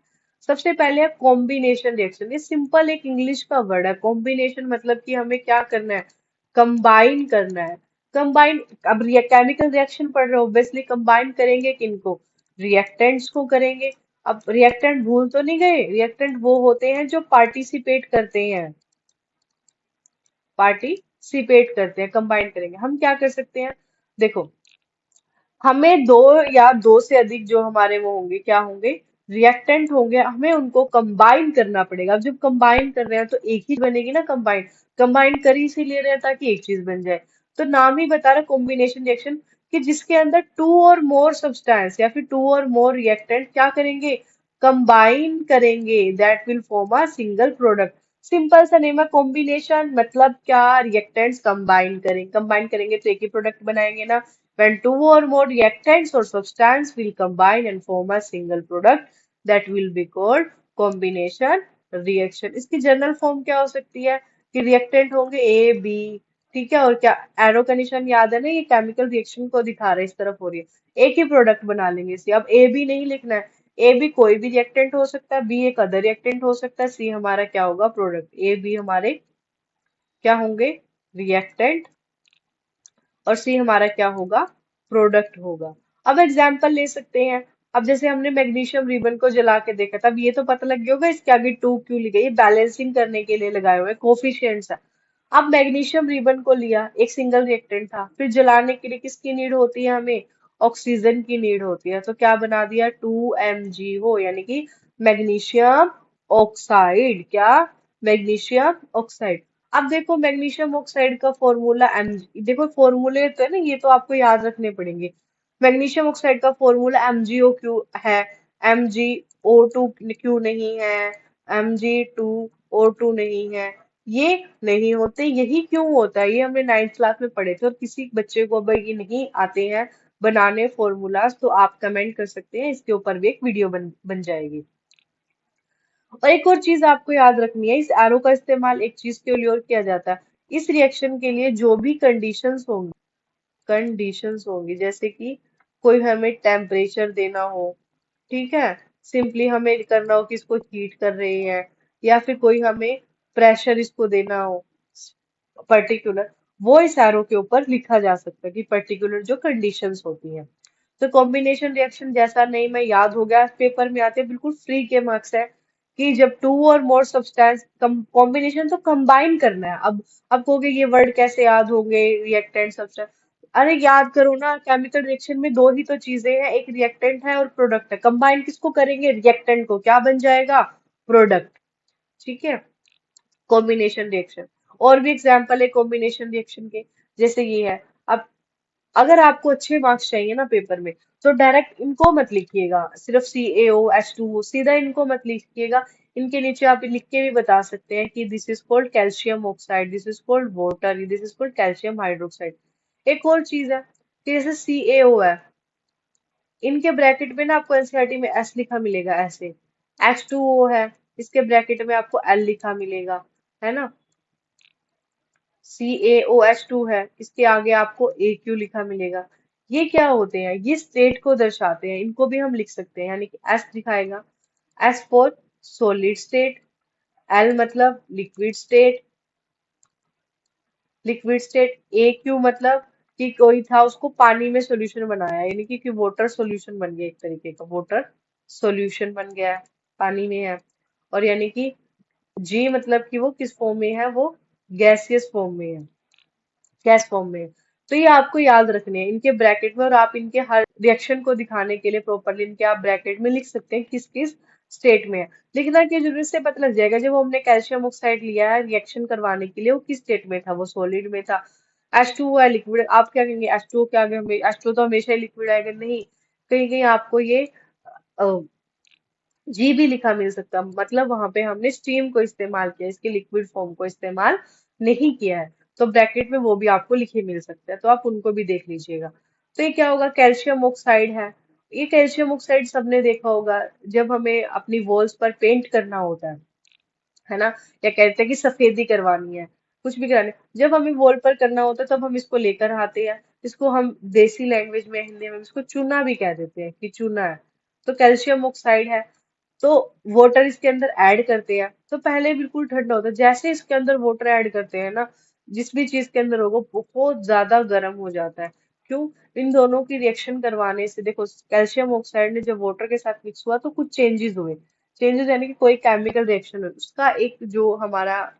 सबसे पहले है कॉम्बिनेशन रिएक्शन। ये सिंपल एक इंग्लिश का वर्ड है। कॉम्बिनेशन मतलब कि हमें क्या करना है, कंबाइन करना है। कंबाइन, अब केमिकल रिएक्शन पढ़ रहे हो, ऑब्वियसली कंबाइन करेंगे किनको? रिएक्टेंट्स को करेंगे। अब रिएक्टेंट भूल तो नहीं गए, रिएक्टेंट वो होते हैं जो पार्टिसिपेट करते हैं, पार्टिसिपेट करते हैं। कंबाइन करेंगे, हम क्या कर सकते हैं, देखो, हमें दो या दो से अधिक जो हमारे वो होंगे, क्या होंगे, रिएक्टेंट होंगे, हमें उनको कंबाइन करना पड़ेगा। अब जब कंबाइन कर रहे हैं तो एक ही बनेगी ना कंबाइन, कंबाइन कर ही इसीलिए रहे हैं ताकि एक चीज बन जाए। तो नाम ही बता रहा कॉम्बिनेशन रिएक्शन, कि जिसके अंदर टू और मोर सब्सटेंस या फिर टू और मोर रिएक्टेंट क्या करेंगे, कंबाइन करेंगे, that will form a single product. Simple सा नेम है कॉम्बिनेशन, मतलब क्या, रिएक्टेंट्स कंबाइन करें, कंबाइन करेंगे तो एक ही प्रोडक्ट बनाएंगे ना। When two or more reactants or substance will combine and form a single product, that will be called combination reaction। इसकी जनरल फॉर्म क्या हो सकती है, कि रिएक्टेंट होंगे ए बी, ठीक है, और क्या, एरो का निशान याद है ना, ये केमिकल रिएक्शन को दिखा रहा है, इस तरफ हो रही है, एक ही प्रोडक्ट बना लेंगे इसे। अब ए बी नहीं लिखना है, ए बी कोई भी रिएक्टेंट हो सकता है, बी एक अदर रिएक्टेंट हो सकता है, सी हमारा क्या होगा, प्रोडक्ट। ए बी हमारे क्या होंगे, रिएक्टेंट, और सी हमारा क्या होगा, प्रोडक्ट होगा। अब एग्जाम्पल ले सकते हैं। अब जैसे हमने मैग्नीशियम रिबन को जला के देखा था, अब ये तो पता लग गया होगा इसके आगे टू क्यों लिखा है, ये बैलेंसिंग करने के लिए लगाए हुए कोफिशिएंट्स है। अब मैग्नीशियम रिबन को लिया, एक सिंगल रिएक्टेंट था, फिर जलाने के लिए किसकी नीड होती है हमें, ऑक्सीजन की नीड होती है, तो क्या बना दिया, 2MgO, यानी कि मैग्नीशियम ऑक्साइड। क्या, मैग्नीशियम ऑक्साइड। अब देखो मैग्नीशियम ऑक्साइड का फॉर्मूला एम, देखो फॉर्मूले तो है ना, ये तो आपको याद रखने पड़ेंगे। मैग्नीशियम ऑक्साइड का फॉर्मूला MgO क्यू है, MgO2 क्यों नहीं है, Mg2O2 नहीं है, ये नहीं होते। यही क्यों होता है, ये हमने 9th क्लास में पढ़े थे, और किसी बच्चे को अगर ये नहीं आते हैं बनाने फॉर्मूलाज, तो आप कमेंट कर सकते हैं, इसके ऊपर भी एक वीडियो बन जाएगी। और एक और चीज आपको याद रखनी है, इस एरो का इस्तेमाल एक चीज के लिए और किया जाता है। इस रिएक्शन के लिए जो भी कंडीशंस होंगी, जैसे कि कोई हमें टेम्परेचर देना हो, ठीक है, सिंपली हमें करना हो कि इसको हीट कर रहे हैं, या फिर कोई हमें प्रेशर इसको देना हो पर्टिकुलर, वो इस एरो के ऊपर लिखा जा सकता है कि पर्टिकुलर जो कंडीशंस होती हैं। तो कॉम्बिनेशन रिएक्शन जैसा नहीं मैं याद हो गया, पेपर में आते हैं, बिल्कुल फ्री के मार्क्स है, कि जब टू और मोर सब्सटेंस, कॉम्बिनेशन तो कंबाइन करना है। अब कहोगे ये वर्ड कैसे याद होंगे, रिएक्टेंट सब्सटेंस, अरे याद करो ना, केमिकल रिएक्शन में दो ही तो चीजें हैं, एक रिएक्टेंट है और प्रोडक्ट है, कंबाइन किसको करेंगे, रिएक्टेंट को, क्या बन जाएगा, प्रोडक्ट। ठीक है, कॉम्बिनेशन रिएक्शन। और भी एग्जाम्पल है कॉम्बिनेशन रिएक्शन के, जैसे ये है। अब अगर आपको अच्छे मार्क्स चाहिए ना पेपर में, तो डायरेक्ट इनको मत लिखिएगा, सिर्फ CaOH2 सीधा इनको मत लिखिएगा। इनके नीचे आप लिख के भी बता सकते हैं कि this is called calcium oxide, this is called water, this is called calcium hydroxide. एक और चीज है कि जैसे CaO है, इनके ब्रैकेट में ना आपको एनसीईआरटी में एस लिखा मिलेगा ऐसे। H2O है, इसके ब्रैकेट में आपको L लिखा मिलेगा, है ना। CaOH2 है, इसके आगे आपको AQ लिखा मिलेगा। ये क्या होते हैं, ये स्टेट को दर्शाते हैं, इनको भी हम लिख सकते हैं, यानी कि S दिखाएगा, S for solid state, L मतलब liquid state, liquid state, AQ मतलब कि कोई था उसको पानी में सॉल्यूशन बनाया, यानी कि वाटर सॉल्यूशन बन गया, एक तरीके का वाटर सॉल्यूशन बन गया है, पानी में है। और यानी कि G मतलब कि वो किस फॉर्म में है, वो गैसियस फॉर्म में है, गैस फॉर्म में। तो ये आपको याद रखने हैं इनके ब्रैकेट में, और आप इनके हर रिएक्शन को दिखाने के लिए प्रॉपरली इनके आप ब्रैकेट में लिख सकते हैं किस किस स्टेट में है। लिखना की जरूरत से पता लग जाएगा, जब हमने कैल्शियम ऑक्साइड लिया है रिएक्शन करवाने के लिए, वो किस स्टेट में था, वो सॉलिड में था। H2O है लिक्विड, आप क्या कहेंगे, H2O के आगे हमें H2O तो हमेशा ही लिक्विड आएगा, नहीं, कहीं कहीं आपको ये जी भी लिखा मिल सकता, मतलब वहां पे हमने स्टीम को इस्तेमाल किया, इसके लिक्विड फॉर्म को इस्तेमाल नहीं किया है। तो ब्रैकेट में वो भी आपको लिखे मिल सकता है, तो आप उनको भी देख लीजिएगा। तो ये क्या होगा, कैल्शियम ऑक्साइड है। ये कैल्शियम ऑक्साइड सबने देखा होगा, जब हमें अपनी वॉल्स पर पेंट करना होता है ना, या कहते हैं कि सफेदी करवानी है, कुछ भी कराने, जब हमें वॉल पर करना होता है तब हम इसको लेकर आते हैं। इसको हम देसी लैंग्वेज में, हिंदी में इसको चूना भी कह देते हैं कि चूना है। तो कैल्शियम ऑक्साइड है, तो वाटर इसके अंदर ऐड करते हैं, तो पहले बिल्कुल ठंडा होता है, जैसे इसके अंदर वाटर ऐड करते हैं ना, जिस भी चीज के अंदर होगा बहुत ज्यादा गर्म हो जाता है। क्यों, इन दोनों की रिएक्शन करवाने से, देखो कैल्शियम ऑक्साइड ने जब वाटर के साथ मिक्स हुआ तो कुछ चेंजेस हुए, चेंजेस यानी कि कोई केमिकल रिएक्शन हुई, उसका एक जो हमारा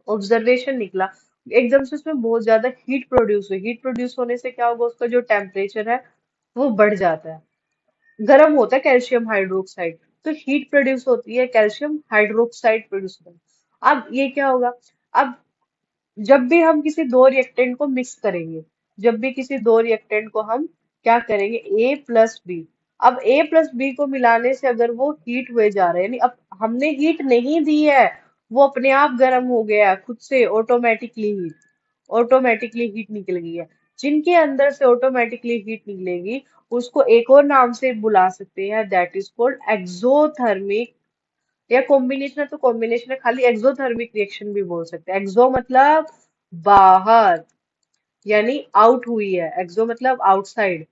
ऑब्जर्वेशन निकला, एकदम से उसमें बहुत ज्यादा हीट प्रोड्यूस हुई। हीट प्रोड्यूस होने से क्या होगा, उसका जो टेम्परेचर है वो बढ़ जाता है, गर्म होता है कैल्शियम हाइड्रोक्साइड, तो हीट प्रोड्यूस होती है, कैल्शियम हाइड्रोक्साइड प्रोड्यूस होता है। अब ये क्या होगा, अब जब भी हम किसी दो रिएक्टेंट को मिक्स करेंगे, जब भी किसी दो रिएक्टेंट को हम क्या करेंगे, A+B, अब A+B को मिलाने से अगर वो हीट हुए जा रहे हैं, यानी अब हमने हीट नहीं दी है, वो अपने आप गर्म हो गया है खुद से, ऑटोमेटिकली हीट निकल गई है। जिनके अंदर से ऑटोमेटिकली हीट निकलेगी, उसको एक और नाम से बुला सकते हैं, दैट इज कॉल्ड एक्सोथर्मिक, या कॉम्बिनेशन है तो कॉम्बिनेशन है, खाली एक्सोथर्मिक रिएक्शन भी बोल सकते हैं। एक्सो मतलब बाहर, यानी आउट हुई है, एक्सो मतलब आउटसाइड,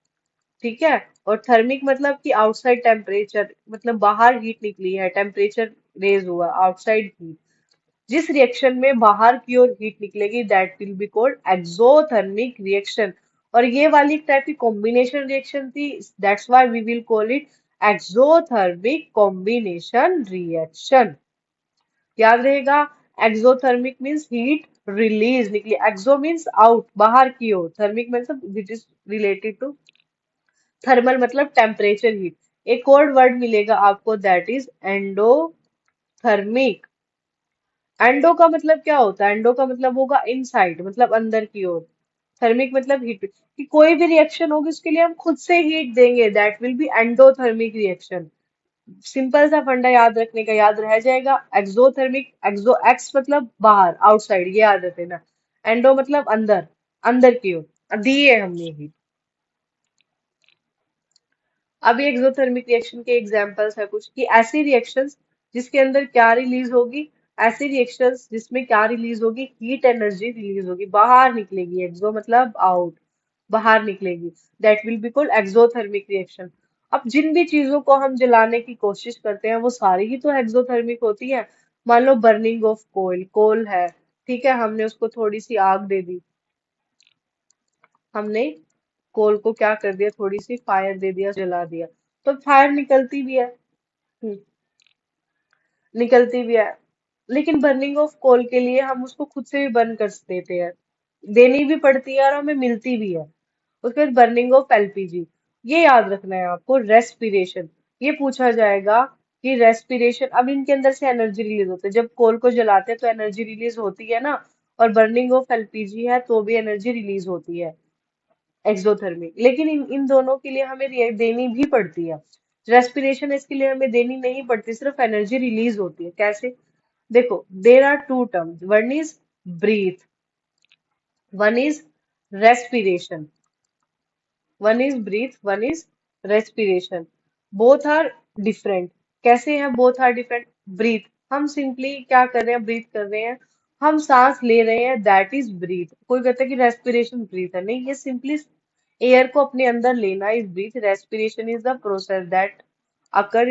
ठीक है। और थर्मिक मतलब कि आउटसाइड टेम्परेचर, मतलब बाहर हीट निकली है, टेम्परेचर रेज हुआ, आउटसाइड हीट। जिस रिएक्शन में बाहर की ओर हीट निकलेगी that will be called exothermic reaction. और ये वाली एक टाइप की कॉम्बिनेशन रिएक्शन थी, that's why we will call it exothermic combination reaction. याद रहेगा, एक्सोथर्मिक मीन्स हीट रिलीज निकली, एक्सो मीन्स आउट बाहर की ओर, थर्मिक मतलब it is related to thermal मतलब टेम्परेचर हीट। एक और वर्ड मिलेगा आपको, दैट इज एंडोथर्मिक। एंडो का मतलब क्या होता है, एंडो का मतलब होगा इनसाइड, मतलब अंदर की ओर। थर्मिक मतलब हीट, कि कोई भी रिएक्शन होगी उसके लिए हम खुद से हीट देंगे, that will B endothermic reaction. Simple सा फंडा याद रखने का, याद रह जाएगा, एक्सोथर्मिक, एक्सो एक्स मतलब बाहर आउटसाइड, ये याद रख लेना। एंडो मतलब अंदर, अंदर की ओर, दिए हमने हीट। अब ये एक्सोथर्मिक रिएक्शन के एग्जांपल्स है कुछ, कि ऐसी रिएक्शंस जिसके अंदर क्या रिलीज होगी, ऐसी रिएक्शंस जिसमें क्या रिलीज होगी, हीट एनर्जी रिलीज होगी, बाहर निकलेगी, एक्सो मतलब आउट, बाहर निकलेगी, that will be called exothermic reaction. अब जिन भी चीजों को हम जलाने की कोशिश करते हैं वो सारी ही तो एक्सोथर्मिक होती है। मान लो बर्निंग ऑफ कोल, कोल है, ठीक है, हमने उसको थोड़ी सी आग दे दी, हमने कोल को क्या कर दिया, थोड़ी सी फायर दे दिया, जला दिया, तो फायर निकलती भी है। हम्म, निकलती भी है। लेकिन बर्निंग ऑफ कोल के लिए हम उसको खुद से भी बर्न कर देते हैं, देनी भी पड़ती है और हमें मिलती भी है। उसके बाद बर्निंग ऑफ LPG, ये याद रखना है आपको, रेस्पिरेशन, ये पूछा जाएगा कि रेस्पिरेशन, अब इनके अंदर से एनर्जी रिलीज होती है, जब कोल को जलाते हैं तो एनर्जी रिलीज होती है ना, और बर्निंग ऑफ एलपीजी है तो भी एनर्जी रिलीज होती है, एक्सोथर्मिक। लेकिन इन दोनों के लिए हमें देनी भी पड़ती है। रेस्पिरेशन इसके लिए हमें देनी नहीं पड़ती, सिर्फ एनर्जी रिलीज होती है। कैसे? देखो, there are two terms, one is breath, one is respiration, one is breath, one is respiration. Both are different. कैसे हैं बोथ आर डिफरेंट? ब्रीथ, हम सिंपली क्या कर रहे हैं, ब्रीथ कर रहे हैं, हम सांस ले रहे हैं, दैट इज ब्रीथ। कोई कहता है कि रेस्पिरेशन ब्रीथ है, नहीं, ये सिंपली एयर को अपने अंदर लेना is breath. Respiration is the process that occur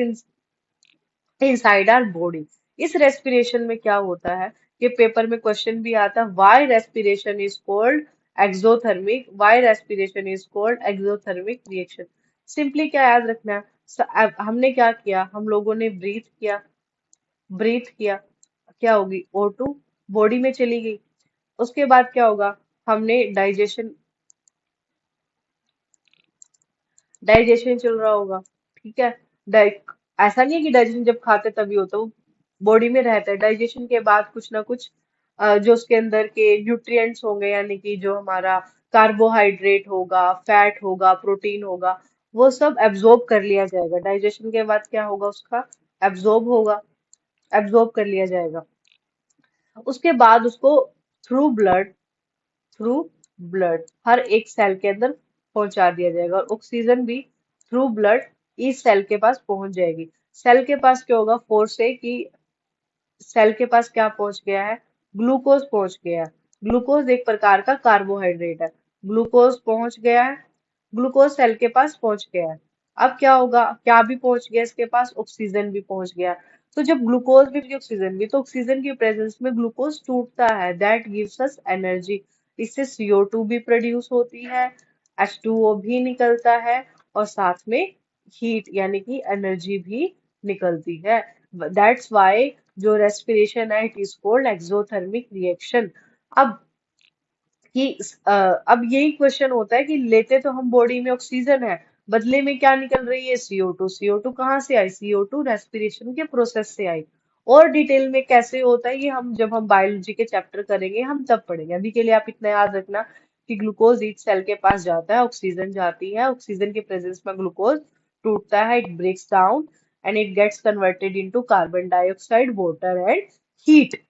inside our body. इस रेस्पिरेशन में क्या होता है कि पेपर में क्वेश्चन भी आता है, why respiration is called exothermic, why respiration is called exothermic reaction. Simply क्या याद रखना है, अब हमने क्या किया, हम लोगों ने ब्रीथ किया, ब्रीथ किया, क्या होगी, O2 बॉडी में चली गई। उसके बाद क्या होगा, हमने डाइजेशन, डाइजेशन चल रहा होगा, ठीक है। डाइ ऐसा नहीं है कि डाइजेशन जब खाते तभी होता है, वो बॉडी में रहता है। डाइजेशन के बाद कुछ ना कुछ जो उसके अंदर के न्यूट्रिएंट्स होंगे, यानी कि जो हमारा कार्बोहाइड्रेट होगा, फैट होगा, प्रोटीन होगा, वो सब एब्जॉर्ब कर लिया जाएगा। डाइजेशन के बाद क्या होगा, उसका एब्जॉर्ब होगा, एब्जॉर्ब कर लिया जाएगा। उसके बाद उसको थ्रू ब्लड, थ्रू ब्लड हर एक सेल के अंदर पहुंचा दिया जाएगा, और ऑक्सीजन भी थ्रू ब्लड इस सेल के पास पहुंच जाएगी। सेल के पास क्या होगा, फोर्स से कि सेल के पास क्या पहुंच गया है, ग्लूकोज पहुंच गया है। ग्लूकोज एक प्रकार का कार्बोहाइड्रेट है, ग्लूकोज पहुंच गया है, ग्लूकोज सेल के पास पहुंच गया है। अब क्या होगा, क्या भी पहुंच गया इसके पास, ऑक्सीजन भी पहुंच गया। तो जब ग्लूकोज भी ऑक्सीजन भी, तो ऑक्सीजन की प्रेजेंस में ग्लूकोज टूटता है, दैट गिव्स अस एनर्जी। इससे CO2 भी प्रोड्यूस होती है, H2O भी निकलता है, और साथ में हीट यानी कि एनर्जी भी निकलती है। दैट्स वाई जो रेस्पिरेशन है, it is called exothermic reaction. अब कि अब यही क्वेश्चन होता है कि लेते तो हम बॉडी में ऑक्सीजन है, बदले में क्या निकल रही है, CO2। CO2 कहाँ से आई, CO2 रेस्पिरेशन के प्रोसेस से आई। और डिटेल में कैसे होता है ये हम जब हम बायोलॉजी के चैप्टर करेंगे हम तब पढ़ेंगे। अभी के लिए आप इतना याद रखना कि ग्लूकोज ईच सेल के पास जाता है, ऑक्सीजन जाती है, ऑक्सीजन के प्रेजेंस में ग्लूकोज टूटता है, it breaks down and it gets converted into carbon dioxide, water and heat.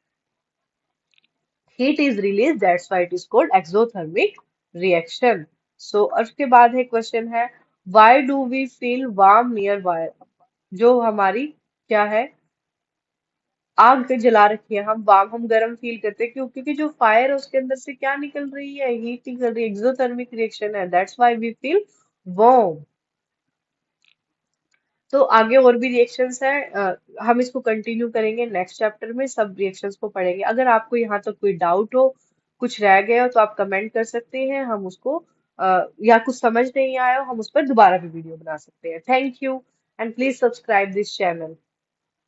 Heat is released, that's why it is called exothermic reaction. So उसके बाद है क्वेश्चन है, why do we feel warm near fire? जो हमारी क्या है, आग पे जला रखी है, हम वार्म, हम गर्म फील करते हैं, क्यों? क्योंकि जो फायर है उसके अंदर से क्या निकल रही है, हीट निकल रही है, एक्सोथर्मिक रिएक्शन है, that's why we feel warm. तो आगे और भी रिएक्शंस हैं, हम इसको कंटिन्यू करेंगे नेक्स्ट चैप्टर में, सब रिएक्शंस को पढ़ेंगे। अगर आपको यहाँ तक कोई डाउट हो, कुछ रह गया हो, तो आप कमेंट कर सकते हैं, हम उसको या कुछ समझ नहीं आया हो, हम उस पर दोबारा भी वीडियो बना सकते हैं। Thank you and please subscribe this channel.